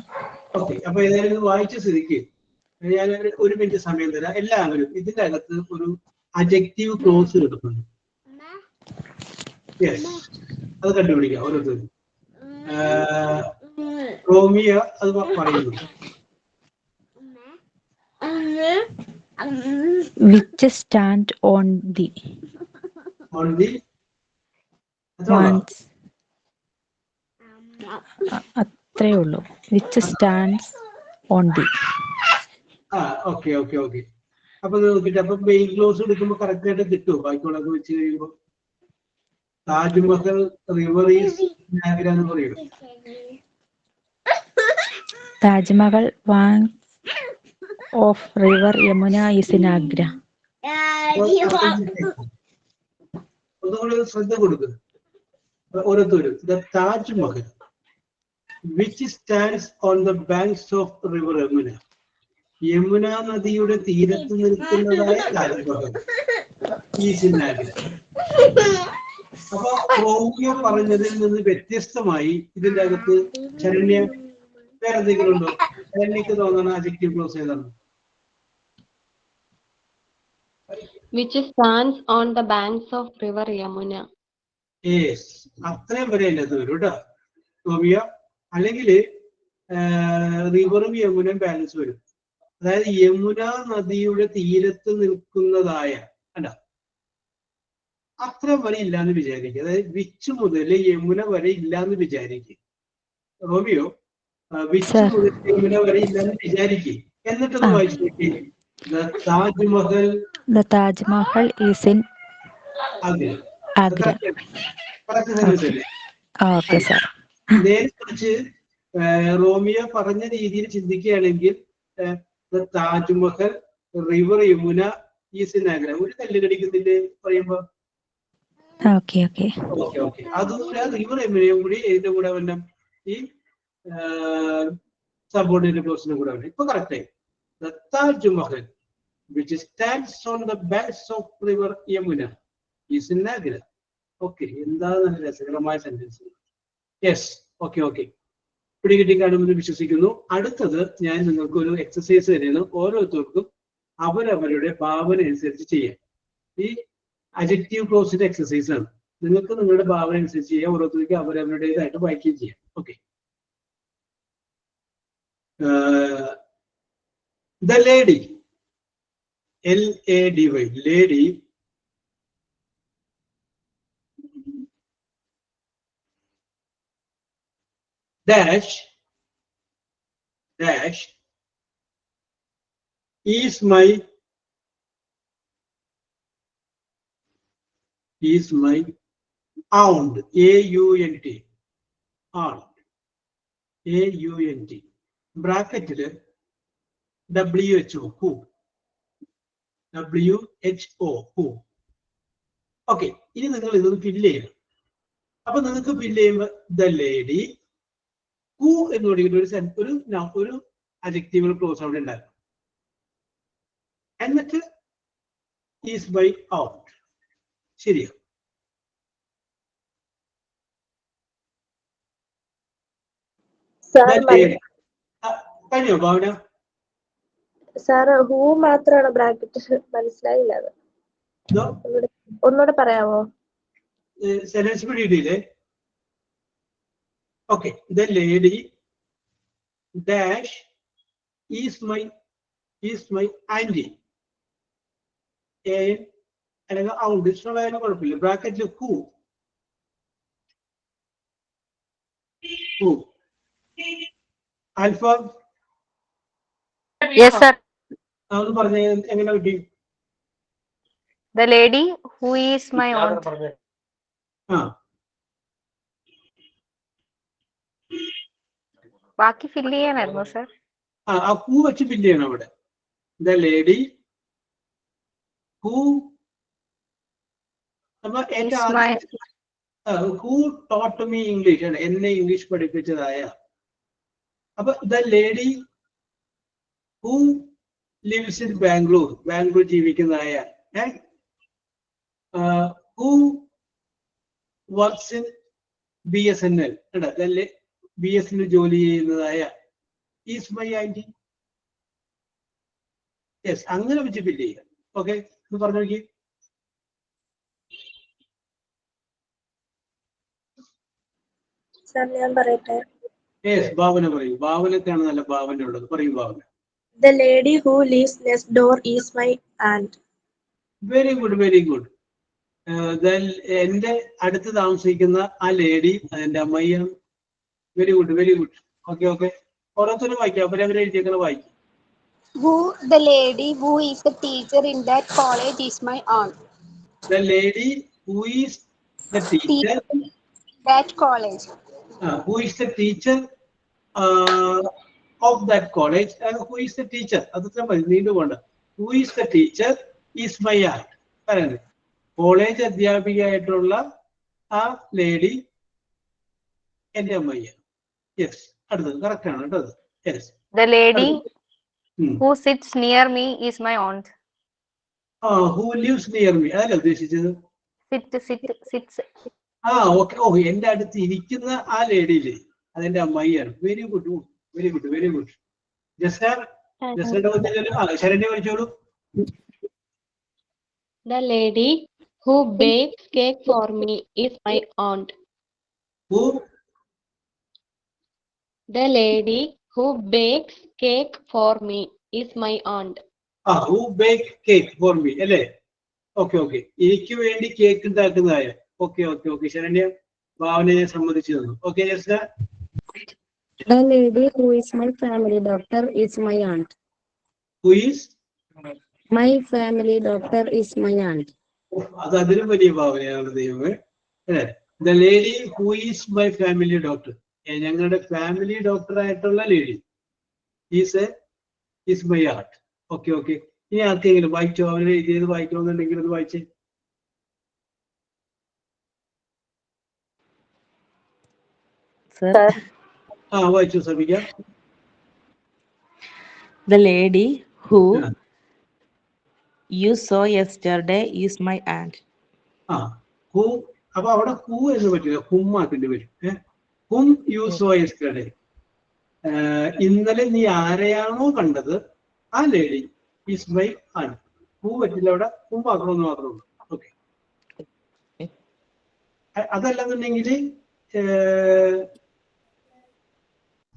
ഓക്കെ, അപ്പൊ ഏതായാലും വായിച്ച സ്ഥിതിക്ക് ഞാൻ ഒരു മിനിറ്റ് സമയം തരാം. എല്ലാവരും ഇതിന്റെ അകത്ത് ഒരു അഡ്ജക്റ്റീവ് ക്ലോസ് എടുക്കുന്നു. യെസ്, അത് കണ്ടുപിടിക്കാം ഓരോരുത്തരും. റോമിയ അത് പറയുന്നു. Which stand on the അത്രേ ഉള്ളൂ. Which stands on the. Okay. അപ്പൊ നോക്കിട്ട് അപ്പൊ മെയിൻ ക്ലോസ് എടുക്കുമ്പോ കറക്റ്റ് ആയിട്ട് കിട്ടുമോ? ബാക്കിയുള്ളത് വെച്ച് കഴിയുമ്പോ താജ്മഹൽ റിവർ ഈസ് ആഗ്ര എന്ന് പറയും. Taj Mahal banks of river Yamuna is in Agra. ഒന്നുകൂടി ശ്രദ്ധ കൊടുക്കുക ഓരോരുത്തരും. The Taj Mahal, which stands on the banks of river Yamuna, Yamuna നദിയുടെ തീരത്ത് നിൽക്കുന്നതായ താജ്മഹൽ is in Agra. അപ്പൊ റോമിയോ പറഞ്ഞതിൽ നിന്ന് വ്യത്യസ്തമായി ഇതിന്റെ അകത്ത് ശരണ്യ വേറെന്തെങ്കിലും ഉണ്ടോ? ശരണ്യക്ക് തോന്നുന്ന അഡ്ജക്റ്റീവ് ക്ലോസ് ഏതാണ്? Which stands on the banks of river Yamuna. Yes, അത്രയും വരെ അതിൻ്റെ അകത്ത് വരും കേട്ടോ റോമിയോ. അല്ലെങ്കിൽ റിവറും യമുനയും ബാലൻസ് വരും. അതായത് യമുന നദിയുടെ തീരത്ത് നിൽക്കുന്നതായ അല്ല അത്ര വരെ ഇല്ലാന്ന് വിചാരിക്കുക. അതായത് വിച്ച് മുതൽ യമുന വരെ ഇല്ലാന്ന് വിചാരിക്കുക. റോമിയോ വിച്ച് മുതൽ യമുന വരെ ഇല്ലാന്ന് വിചാരിക്കുക. എന്നിട്ടൊന്ന് വായിച്ചു നോക്കി. Taj Mahal. The Taj Mahal is in Agra. Okay, sir. നേരെ കുറിച്ച് റോമിയോ പറഞ്ഞ രീതിയിൽ ചിന്തിക്കുകയാണെങ്കിൽ Taj Mahal river Yamuna is in Agra. ഒരു കല്ല് കടിക്കുന്നില്ലേ പറയുമ്പോ? ഓക്കെ. അതുകൂടെ റിവർ യമുനയും കൂടി ഇതിന്റെ കൂടെ വരണം, ഈ സബോർഡിനേറ്റ് ക്ലോസിന്റെ കൂടെ വരണം. ഇപ്പൊ കറക്റ്റ് ആയി. The Taj Mahal, which stands on the banks of river Yamuna, is in Agra. Okay, എന്താണ് നല്ല രസകരമായ സെന്റൻസ്. Yes, okay. പിടികിട്ടി കാണുമെന്ന് വിശ്വസിക്കുന്നു. അടുത്തത് ഞാൻ നിങ്ങൾക്ക് ഒരു എക്സസൈസ് തരുന്നു. ഓരോരുത്തർക്കും അവരവരുടെ ഭാവന അനുസരിച്ച് ചെയ്യാം. ഈ അഡ്ജക്റ്റീവ് ക്ലോസിന്റെ എക്സസൈസ് ആണ്. നിങ്ങൾക്ക് നിങ്ങളുടെ ഭാവന അനുസരിച്ച് ചെയ്യാം. ഓരോരുത്തർക്കും അവരവരുടേതായിട്ട് വായിക്കുകയും ചെയ്യാം. Okay. The lady, LADY, lady, dash is my aunt, AUNT, AUNT, ബ്രാക്കറ്റില് WHO, WHO. Okay, ഇനി നിങ്ങൾ ഇതൊന്ന് ഫില്ല് ചെയ്യണം. അപ്പൊ നിങ്ങൾക്ക് ഫില്ല് ചെയ്യുമ്പോൾ ദ ലേഡി ഹു എന്ന് പറയുന്ന ഒരു അഡ്ജക്റ്റീവ് ക്ലോസ് അവിടെ ഉണ്ടാകും. എന്നിട്ട് ഈസ് ബൈ ഔട്ട്. ശരിയാ. സാർ കഴിഞ്ഞോ ഭാവന? സാർ ഹൂ മാത്രമാണ് ബ്രാക്കറ്റ്, മനസ്സിലായില്ല അത്. ഒന്നുകൂടെ പറയാമോ? സെന്റൻസ് പിടിയിട്ടില്ലേ? Okay, the lady dash is my aunty. അല്ലെങ്കിൽ ഔണ്ട് ഇഷ്ടമുള്ളതിന് കുഴപ്പമില്ല. ബ്രാക്കറ്റിൽ ഹൂ ആൽഫ Yes, sir. അതൊന്ന് പറഞ്ഞ എങ്ങനെ കിട്ടി? The lady who is my aunt. ആ ബാക്കി ഫില്ല് ചെയ്യാനായിരുന്നു സർ. ആ ഹൂ വെച്ച് ഫില്ല് ചെയ്യണം അവിടെ. ദ ലേഡി ഹൂ അപ്പൊ എന്റെ ഹൂ ടോട്ട് മീ ഇംഗ്ലീഷ് ആണ്, എന്നെ ഇംഗ്ലീഷ് പഠിപ്പിച്ചതായ. അപ്പൊ the lady who lives in Bangalore ജീവിക്കുന്നതായ. Who works in BSNL, BSNL ജോലി ചെയ്യുന്നതായ ഈസ് മൈ ആന്റി. യെസ്, അങ്ങനെ വെച്ച് ഫില്ല് ചെയ്യാം. ഓക്കെ, പറഞ്ഞു നോക്കി. സാർ ഞാൻ പറയട്ടെ. യെസ്, ഭാവന പറയൂ. ഭാവനക്കാണ് നല്ല ഭാവന ഉള്ളത്. പറയൂ ഭാവന. The lady who lives next door is my aunt. Very good, very good. എന്റെ അടുത്ത് താമസിക്കുന്ന ആ ലേഡി അതെന്റെ അമ്മയാണ്. Very good, very good. Okay okay, ഓരോരുത്തരും വായിക്കാം. അവരവരെ എഴുതിയേക്കുന്ന വായിക്കും. The lady who is the teacher in that college is my aunt. The lady who is the teacher That college. Who is the teacher of that college? Who is the teacher? അതൊക്കെ നീണ്ടു പോണ്ട. Who is the teacher is my aunt. പറയുന്നത് college അധ്യാപികയായിട്ടുള്ള ആ lady എന്റെ അമ്മയ്യാണ്. Yes, അടുത്തത് correct ആണ് കേട്ടോ. Yes. The lady who sits near me is my aunt. Who lives near me അതല്ല ഉദ്ദേശിച്ചത്. Sits. ഓക്കെ. എന്റെ അടുത്ത് ഇരിക്കുന്ന ആ ലേഡിയില്ലേ അതെന്റെ അമ്മയ്യാണ്. Very good, very good, very good. Saranya പഠിച്ചോളൂ. The lady who bakes cake for me is my aunt. Who? The lady who bakes cake for me is my aunt. Who bake cake for me അല്ലേ? Okay okay, എനിക്ക് വേണ്ടി cake ഉണ്ടാക്കുന്നതായ. Okay okay okay, Saranya ഭാവനയെ സമ്മതിച്ചു തന്നു. Okay, Jasna. The lady who is my family doctor is my aunt. Who is? My family doctor is my aunt. അത് അതിലും വലിയ ഭാവനയാണ് ദൈവമേ. അല്ലേ? The lady who is my family doctor, ഞങ്ങളുടെ ഫാമിലി ഡോക്ടർ ആയിട്ടുള്ള lady is my aunt. Okay okay, ഇനി ആർക്കെങ്കിലും വായിച്ചോ? അവരെ എഴുതിയത് വായിക്കണമെന്നുണ്ടെങ്കിൽ അത് വായിച്ചേ. വായിച്ചു ശ്രമിക്കാം. The lady who you saw yesterday is my aunt. Who. അപ്പൊ അവിടെ ഹൂ എന്ന് പറ്റില്ല, ഹുമ്മാക്കേണ്ടി വരും. ഹും യു സോ യെസ്റ്റർഡേ. ഇന്നലെ നീ ആരെയാണോ കണ്ടത് ആ lady is my and. Who പറ്റില്ല, അവിടെ ഹുമ്മാക്കണമെന്ന് മാത്രമേ ഉള്ളൂ. ഓക്കെ, അതല്ലെന്നുണ്ടെങ്കിൽ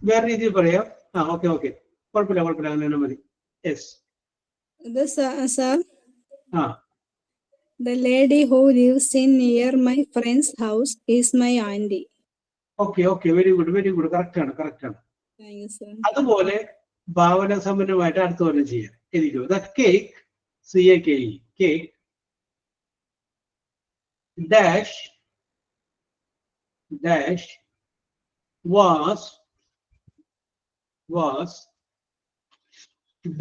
വേറെ രീതിയിൽ പറയാം. ഓക്കെ ഓക്കെ, കുഴപ്പമില്ല കുഴപ്പമില്ല, അങ്ങനെ മതി. യെസ്. Sir, ആ the lady who lives in near my friend's house is my auntie. Okay okay, very good, very good. Correct ആണ്, കറക്റ്റ് ആണ്. Thank you, sir. അതുപോലെ ഭാവന സമ്പന്നമായിട്ട് അടുത്ത പോലെ ചെയ്യാം. എഴുതിക്കോ. The cake, CAKE, cake dash was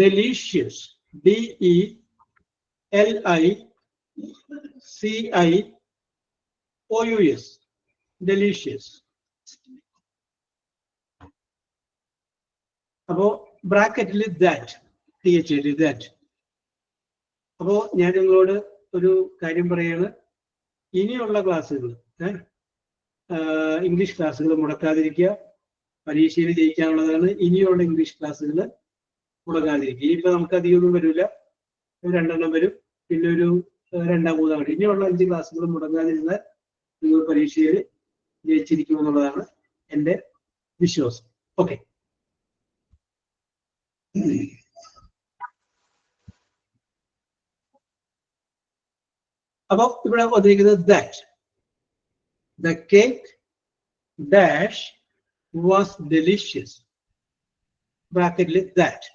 delicious. DELICIOUS. delicious. അപ്പോ ബ്രാക്കറ്റിൽ that. അപ്പോ ഞാൻ നിങ്ങളോട് ഒരു കാര്യം പറയാണ്. ഇനിയുള്ള ക്ലാസ്സുകൾ, ഇംഗ്ലീഷ് ക്ലാസ്സുകൾ മുടക്കാതിരിക്കുക. പരീക്ഷയിൽ ജയിക്കാനുള്ളതാണ് ഇനിയുള്ള ഇംഗ്ലീഷ് ക്ലാസ്സുകൾ മുടങ്ങാതിരിക്കും. ഇനിയിപ്പോൾ നമുക്ക് അധികമൊന്നും വരില്ല, 2 വരും, പിന്നെ ഒരു 2-3 ഇനിയുള്ള 5 ക്ലാസ്സുകൾ മുടങ്ങാതിരുന്നാൽ നിങ്ങൾ പരീക്ഷയിൽ ജയിച്ചിരിക്കുമെന്നുള്ളതാണ് എൻ്റെ വിശ്വാസം. ഓക്കെ, അപ്പൊ ഇവിടെ വന്നിരിക്കുന്നത് that the cake dash was delicious, ബ്രാക്കറ്റിൽ that.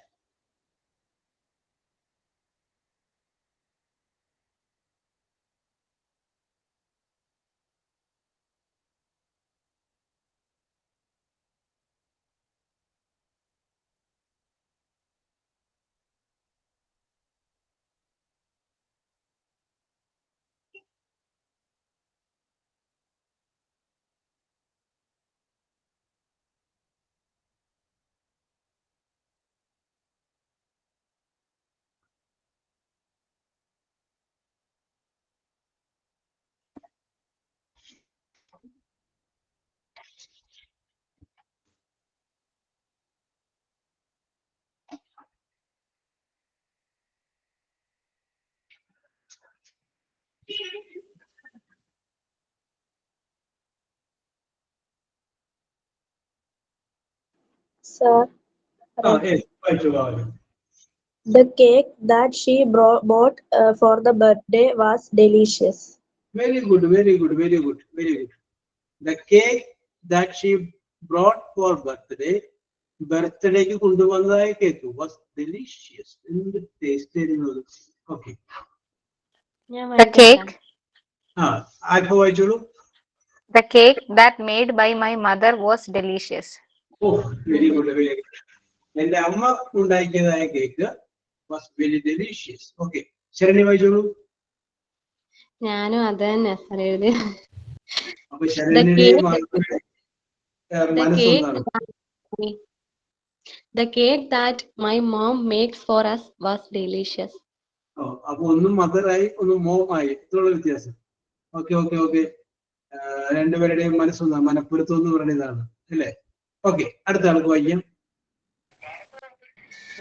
Sir, the cake that she bought for the birthday was delicious. Very good, very good, very good, very good. The cake that she brought for birthday കൊണ്ടുവന്നതായ cake was delicious. എന്ത് taste ആയിരുന്നു. Okay, The cake. Alpha വായിച്ചോളൂ. The cake that made by my mother was delicious. Very good, very good. എന്റെ അമ്മ ഉണ്ടാക്കിയതായ cake was very delicious. ഓക്കെ, ശരണ്യ വായിച്ചോളൂ. ഞാനും അത് തന്നെ അറിയത്. അപ്പൊ ശരണ്യയുടെ മനസ്സൊന്നാണ്. The cake that my mom makes for us was delicious. അപ്പൊ ഒന്നും മദറായി ഒന്നും മോമായി, ഇത്രയുള്ള വ്യത്യാസം. ഓക്കെ ഓക്കെ ഓക്കെ, രണ്ടുപേരുടെയും മനസ്സൊന്നാണ്, മനപ്പുറത്ത് എന്ന് പറയുന്നതാണ് അല്ലേ. ഓക്കെ, അടുത്ത ആൾക്ക് വായിക്കാം.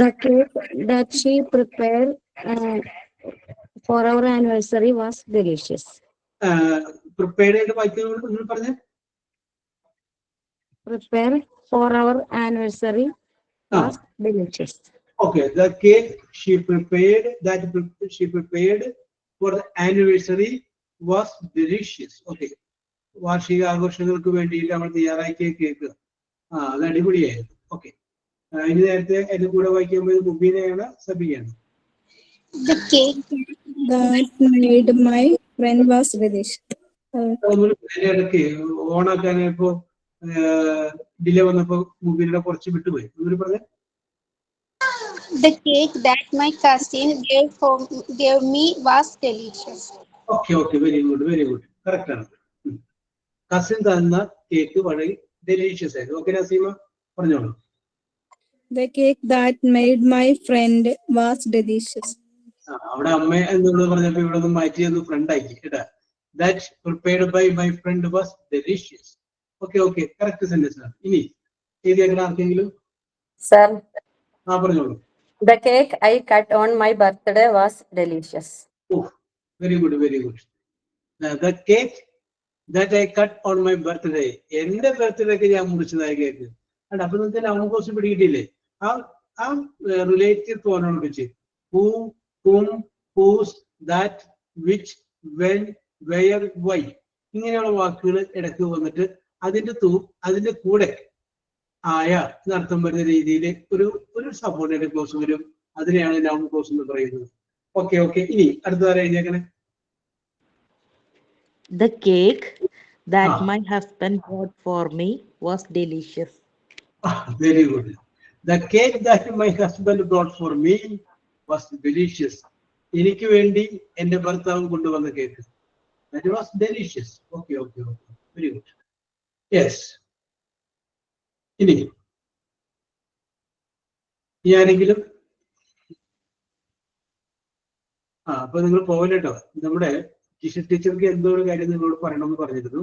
The cake that she prepared for our anniversary was delicious. Prepared ആയിട്ട് വായിക്കുന്നത് നിങ്ങൾ പറഞ്ഞേ. Prepare for our anniversary was delicious. Okay, the cake she prepared for the anniversary was delicious. Okay, വാർഷിക ആഘോഷങ്ങൾക്ക് വേണ്ടിയിട്ട് നമ്മൾ തയ്യാറാക്കിയ കേക്ക് അത് അടിപൊളിയായിരുന്നു. ഓക്കെ, ഇനി നേരത്തെ അതിന്റെ കൂടെ വായിക്കുമ്പോൾ മുബീനയാണ്, സബിയാണ്. The cake that made my friend was delicious. ഇടയ്ക്ക് ഓണാക്കാനിപ്പോ ഡിലേ വന്നപ്പോ മുബീനയുടെ കുറച്ച് വിട്ടുപോയി. ഒന്നും പറഞ്ഞേ. The cake that my cousin gave me was delicious. Okay, okay, very good, very good. Correct ആണ്. കസിൻ തന്ന കേക്ക് വളരെ ഡെലീഷ്യസ് ആയിരുന്നു. ഓക്കെ നസീമ പറഞ്ഞോളൂ. The cake that made my friend was delicious. അവിടെ അമ്മ എന്നുള്ളത് പറഞ്ഞപ്പോ ഇവിടെ ഒന്ന് മാറ്റി ഒന്ന് ഫ്രണ്ട് ആക്കി കേട്ടാ. That prepared by my friend was delicious. Okay, okay, correct sentence ആണ്. ഇനി എഴുതിയേക്കണ ആർക്കെങ്കിലും? Sir, പറഞ്ഞോളൂ. the cake I cut on my birthday was delicious. Oh, very good, very good. The cake that I cut on my birthday. എന്റെ ബർത്ത്ഡേക്ക് ഞാൻ മുറിച്ചതായ cake. അപ്പൊ നിങ്ങൾക്ക് ലവൺ course പിടികിട്ടില്ലേ? ആ റിലേറ്റീവ് ഫോണോട് വെച്ച് who, whom, whose, that, which, when, where, why ഇങ്ങനെയുള്ള വാക്കുകൾ ഇടയ്ക്ക് വന്നിട്ട് അതിന്റെ കൂടെ ആയ എന്നർത്ഥം വരുന്ന രീതിയിൽ ഒരു സബോർഡിനേറ്റ് ക്ലോസ് വരും. അതിനെയാണ് നൗൺ ക്ലോസ് എന്ന് പറയുന്നത്. ഓക്കെ ഓക്കെ, ഇനി അടുത്തതാരെ എഴുതിയേക്കണേ. The cake that my husband bought for me was delicious. Very good. The cake that my husband brought for me was delicious. എനിക്ക് വേണ്ടി എന്റെ ഭർത്താവ് കൊണ്ടുവന്ന cake. That was delicious. Okay, okay, okay. Very good. Yes. ഇനി ആരെങ്കിലും അപ്പൊ നിങ്ങൾ പോകല്ലോ. നമ്മുടെ ടീച്ചർക്ക് എന്തോ ഒരു കാര്യം നിങ്ങളോട് പറയണമെന്ന് പറഞ്ഞിരുന്നു.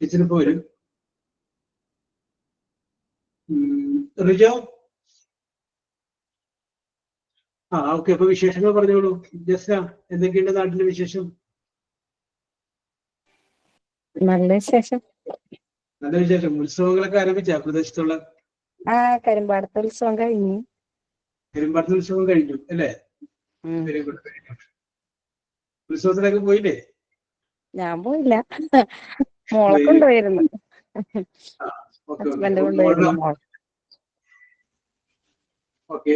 ടീച്ചർ പോലും റിജോ? ഓക്കെ. അപ്പൊ വിശേഷങ്ങൾ പറഞ്ഞോളൂ. ജസ്ന, എന്തൊക്കെയുണ്ട് നാട്ടിലെ വിശേഷം? നല്ല വിശേഷം. നല്ല വിശേഷം. ഉത്സവങ്ങളൊക്കെ ആരംഭിച്ച പ്രദേശത്തുള്ള? കരിമ്പാടത്തെ ഉത്സവം കഴിഞ്ഞു. പെരുമ്പാടത്തെ ഉത്സവം കഴിഞ്ഞു അല്ലേ? Very good, very good. ഉത്സവത്തിനൊക്കെ പോയില്ലേ? ഞാൻ പോയില്ല, മോളെ കൊണ്ടുപോയിരുന്നു. ഹസ്ബൻഡ് കൊണ്ടുപോയിരുന്നു മോൾ. ഓക്കെ.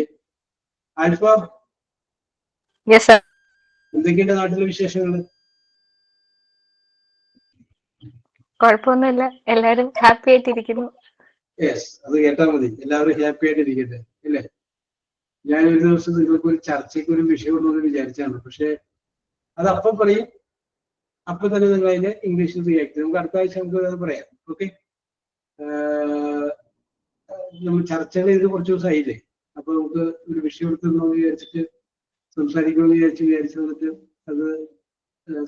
Alpha, yes sir. എന്തൊക്കെയുണ്ട് നാട്ടിലെ വിശേഷങ്ങൾ? കുഴപ്പമൊന്നുമില്ല, എല്ലാരും ഹാപ്പി ആയിട്ടിരിക്കുന്നു. യെസ്, അത് കേട്ടാൽ മതി. എല്ലാവരും ഹാപ്പി ആയിട്ട് ഇരിക്കട്ടെ അല്ലേ? ഞാൻ ഒരു ദിവസം നിങ്ങൾക്ക് ഒരു ചർച്ചയ്ക്ക് ഒരു വിഷയം ഉണ്ടെന്ന് വിചാരിച്ചാണ്. പക്ഷെ അത് അപ്പം പറയും, അപ്പൊ തന്നെ നിങ്ങൾ അതിനെ ഇംഗ്ലീഷിൽ റിയാക്ട് ചെയ്യും. നമുക്ക് അടുത്ത ആഴ്ച നമുക്ക് അത് പറയാം. ഓക്കെ. നമ്മൾ ചർച്ചകൾ ചെയ്ത് കുറച്ച് ദിവസമായില്ലേ? അപ്പൊ നമുക്ക് ഒരു വിഷയം എടുത്തെന്ന് വിചാരിച്ചിട്ട് സംസാരിക്കണമെന്ന് വിചാരിച്ചു വന്നിട്ട് അത്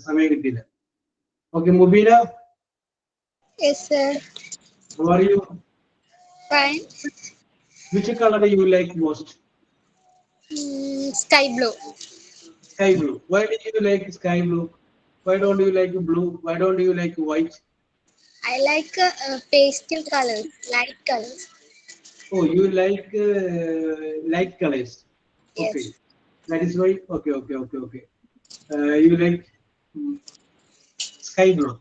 സമയം കിട്ടിയില്ല. Okay. Mubeena, Yes, sir. how are you? Fine. Which color do you like most? Sky blue. Sky blue. Why do you like sky blue? Why don't you like blue? Why don't you like white? I like pastel colors, light colors. Oh, you like light colors. Okay. Yes. That is why. Okay. You like sky blue.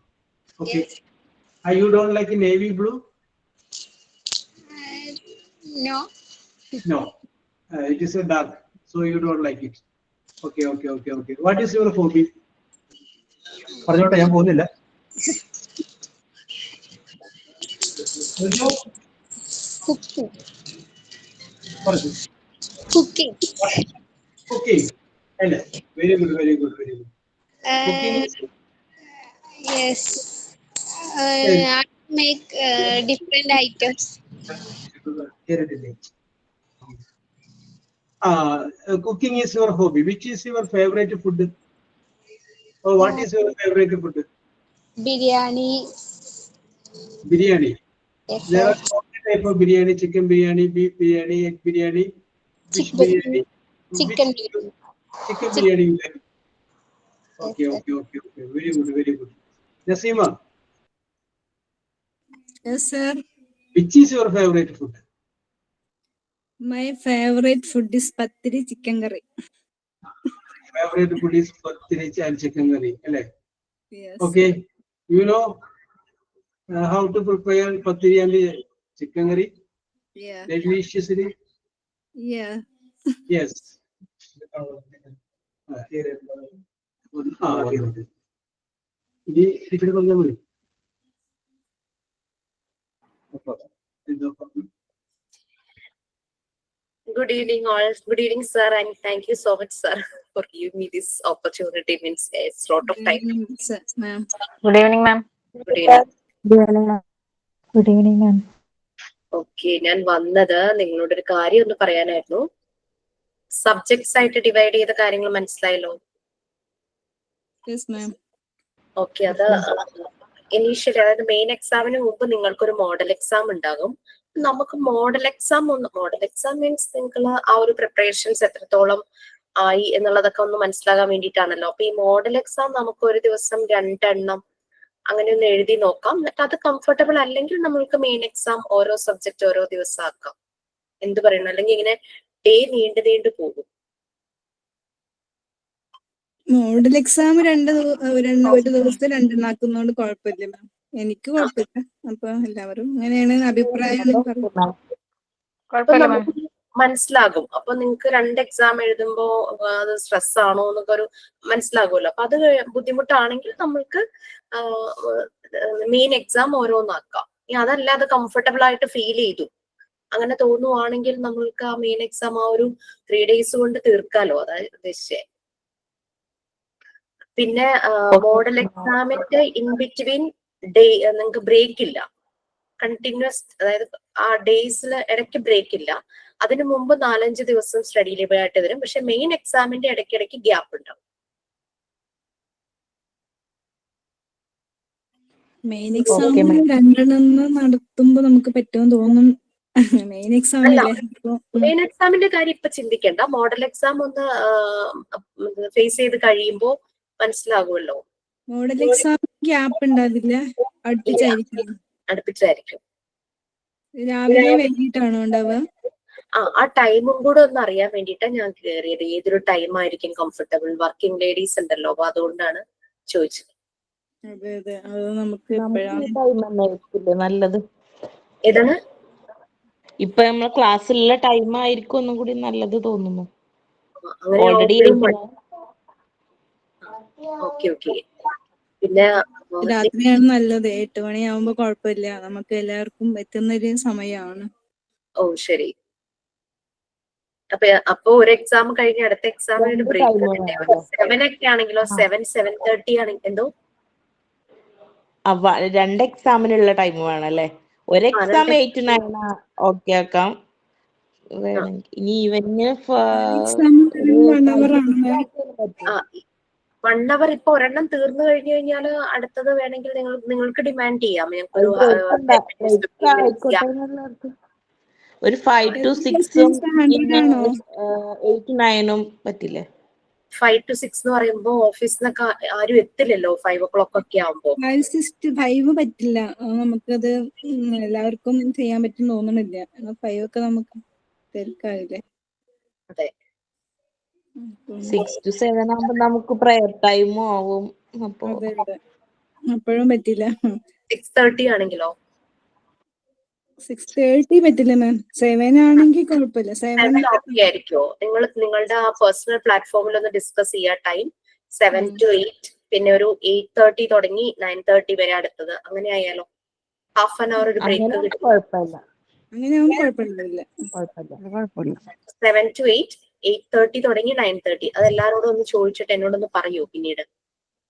Okay. Yes. You don't like navy blue? No. No. It is a dark, so you don't like it. Okay. What is your hobby? പറഞ്ഞോട്ടെ, ഞാൻ പോകുന്നില്ല. Cooking. Cooking. അല്ലേ? Very good. Cooking. Yes. I make different items. Cooking is your hobby. Which is your favorite food? Or what is your favorite food? Biryani. Biryani. Yes, There sir. are so many types of biryani: chicken biryani, beef biryani, egg biryani, fish biryani. Chicken Which biryani. chicken biryani you like? Okay. Yes, Very good. Nasima, Yes, sir. which is your favorite food? My favorite food is pathiri chicken curry. Favorite food is pathiri and chicken curry. Yes. Okay. You know how to prepare pathiri and chicken curry? Yeah. Deliciously. Yeah. Yes. Good evening, all. Good evening, sir, and thank you so much, sir, for giving me this opportunity. Means it's a lot of time. Ma'am. Good evening, ma'am. Good evening. Good evening, ma'am. Okay, ഞാൻ വന്നത് നിങ്ങളോട് ഒരു കാര്യം ഒന്ന് പറയാനായിരുന്നു. Subjects ആയിട്ട് divide ചെയ്ത കാര്യങ്ങൾ മനസ്സിലായല്ലോ? Yes, ma'am. ഓക്കെ, അത് ഇനീഷ്യലി അതായത് മെയിൻ എക്സാമിന് മുമ്പ് നിങ്ങൾക്കൊരു മോഡൽ എക്സാം ഉണ്ടാകും. നമുക്ക് മോഡൽ എക്സാം മീൻസ് നിങ്ങൾ ആ ഒരു പ്രിപ്പറേഷൻസ് എത്രത്തോളം ആയി എന്നുള്ളതൊക്കെ ഒന്ന് മനസ്സിലാകാൻ വേണ്ടിയിട്ടാണല്ലോ. അപ്പൊ ഈ മോഡൽ എക്സാം നമുക്ക് ഒരു ദിവസം 2 എണ്ണം അങ്ങനെ ഒന്ന് എഴുതി നോക്കാം. എന്നിട്ട് അത് കംഫർട്ടബിൾ അല്ലെങ്കിൽ നമ്മൾക്ക് മെയിൻ എക്സാം ഓരോ സബ്ജക്ട് ഓരോ ദിവസം ആക്കാം. എന്ത് പറയുന്നു? അല്ലെങ്കിൽ ഇങ്ങനെ ഡേ നീണ്ടു പോകും. മോഡൽ എക്സാം ഒരു ദിവസത്തെ 2 ആക്കുന്നോണ്ട് കുഴപ്പമില്ല മാം. എനിക്ക് കുഴപ്പമില്ല. അപ്പൊ എല്ലാവരും അങ്ങനെയാണ് അഭിപ്രായം. അപ്പൊ നമുക്ക് മനസ്സിലാകും. അപ്പൊ നിങ്ങൾക്ക് 2 എക്സാം എഴുതുമ്പോ അത് സ്ട്രെസ് ആണോ എന്നൊക്കെ ഒരു മനസ്സിലാകുമല്ലോ. അപ്പൊ അത് ബുദ്ധിമുട്ടാണെങ്കിൽ നമ്മൾക്ക് മെയിൻ എക്സാം ഓരോന്നാക്കാം. ഇനി അതല്ലാതെ കംഫർട്ടബിൾ ആയിട്ട് ഫീൽ ചെയ്തു അങ്ങനെ തോന്നുവാണെങ്കിൽ നമ്മൾക്ക് ആ മെയിൻ എക്സാം ആ ഒരു 3 days കൊണ്ട് തീർക്കാലോ, അതായത് ഉദ്ദേശിച്ചേ. പിന്നെ മോഡൽ എക്സാമിന്റെ ഇൻ ബിറ്റ്വീൻ ഡേ നിങ്ങൾക്ക് ബ്രേക്ക് ഇല്ല, കണ്ടിന്യൂസ്, അതായത് ആ ഡേയ്സിൽ ഇടയ്ക്ക് ബ്രേക്ക് ഇല്ല. അതിനു മുമ്പ് 4-5 ദിവസം സ്റ്റഡി ലീവ് ആയിട്ട് വരും. പക്ഷെ മെയിൻ എക്സാമിന്റെ ഇടയ്ക്കിടയ്ക്ക് ഗ്യാപ്പ് ഉണ്ടാവും. മെയിൻ എക്സാം 2 നടത്തുമ്പോ നമുക്ക് പറ്റുമെന്ന് തോന്നും. മെയിൻ എക്സാം അല്ല ഇല്ലേ അപ്പൊ മെയിൻ എക്സാമിന്റെ കാര്യം ഇപ്പൊ ചിന്തിക്കേണ്ട. മോഡൽ എക്സാം ഒന്ന് ഫേസ് ചെയ്ത് കഴിയുമ്പോ മനസ്സിലാകുമല്ലോ. മോഡൽ എക്സാം ഗ്യാപ്പ് ഉണ്ടാവില്ല, ഇല്ല, അടുപ്പിച്ചായിരിക്കും. അടുപ്പിച്ചായിരിക്കും. രാവിലെ വൈകിട്ടാണോ ഉണ്ടാവുക? ആ ടൈമും കൂടെ ഒന്ന് അറിയാൻ വേണ്ടിയിട്ടാണ് ഞാൻ കയറിയത്. ഏതൊരു ടൈം ആയിരിക്കും കംഫർട്ടബിൾ. വർക്കിംഗ് ലേഡീസ് ഉണ്ടല്ലോ, അപ്പൊ അതുകൊണ്ടാണ് ചോദിച്ചത്. അതെ അതെ, അത് നമുക്ക് നമുക്ക് ഈ എപ്പോഴാണ് ടൈം തന്നെ ആയിരിക്കില്ലേ നല്ലത്? ഏതാണ്? ഇപ്പൊ നമ്മളെ ക്ലാസ്സിലുള്ള ടൈം ആയിരിക്കും ഒന്നും കൂടി നല്ലത് തോന്നുന്നു. അങ്ങനെ ഓൾറെഡി ഓക്കെ ഓക്കെ. പിന്നെ രാത്രിയാണ് നല്ലത്. 8 മണിയാവുമ്പോ കുഴപ്പമില്ല, നമുക്ക് എല്ലാവർക്കും പറ്റുന്ന ഒരു സമയമാണ്. ഓ ശരി. അപ്പൊ ഒരു എക്സാം കഴിഞ്ഞ് അടുത്ത എക്സാമിന് രണ്ട് ബ്രേക്ക് ടൈം ഉണ്ട്. വേണമല്ലോ. 7 ഒക്കെ ആണെങ്കിലോ 7:30 ആണെങ്കിൽ എന്തോ? രണ്ട് എക്സാമിനുള്ള ടൈം വേണം അല്ലേ? ഒരു എക്സാം 8 to 9 ഓക്കെ ആക്കാം വേണമെങ്കിൽ. ഇനി ഈവനിങ് എക്സാം 1 hour ആണ് മാം. 1 hour ഇപ്പൊ ഒരെണ്ണം തീർന്നു കഴിഞ്ഞു കഴിഞ്ഞാൽ അടുത്തത് വേണമെങ്കിൽ നിങ്ങൾക്ക് ഡിമാൻഡ് ചെയ്യാം. ഞങ്ങൾക്കൊരു ഒരു 5 to 6 പിന്നെ 100 8 to 9 പറ്റില്ലേ? 5 to 6 എന്ന് പറയുമ്പോ ഓഫീസിൽ നിന്നൊക്കെ ആരും എത്തില്ലല്ലോ 5 o'clock ഒക്കെ ആവുമ്പോ. 5 പറ്റില്ല, നമുക്കത് എല്ലാവർക്കും ചെയ്യാൻ പറ്റും തോന്നണില്ല. 5 ഒക്കെ നമുക്ക് തിരക്കാവില്ലേ? അതെ, 6 to 7 ആകുമ്പോ നമുക്ക് പ്രയർ ടൈമും ആവും. അപ്പൊ അതെ അതെ, അപ്പോഴും പറ്റില്ല. 6:30 ആണെങ്കിലോ? 6:30 പറ്റില്ല മാം. 7 ആണെങ്കിൽ കുഴപ്പമില്ല. 7 ഓക്കെ ആയിരിക്കോ? നിങ്ങളുടെ ആ പേഴ്സണൽ പ്ലാറ്റ്ഫോമിൽ ഒന്ന് ഡിസ്കസ് ചെയ്യാ ടൈം. 7 to 8, പിന്നെ ഒരു 8:30 തുടങ്ങി 9:30 വരെ അടുത്തത്. അങ്ങനെ ആയാലോ? ഹാഫ് ആൻ അവർ ഒരു ബ്രേക്ക് കിട്ടും. കുഴപ്പമില്ല. അങ്ങനെയാവും കുഴപ്പമില്ല. 7 to 8, 8:30 തുടങ്ങി 9:30. അത് എല്ലാവരോടും ഒന്ന് ചോദിച്ചിട്ട് എന്നോടൊന്ന് പറയൂ പിന്നീട്.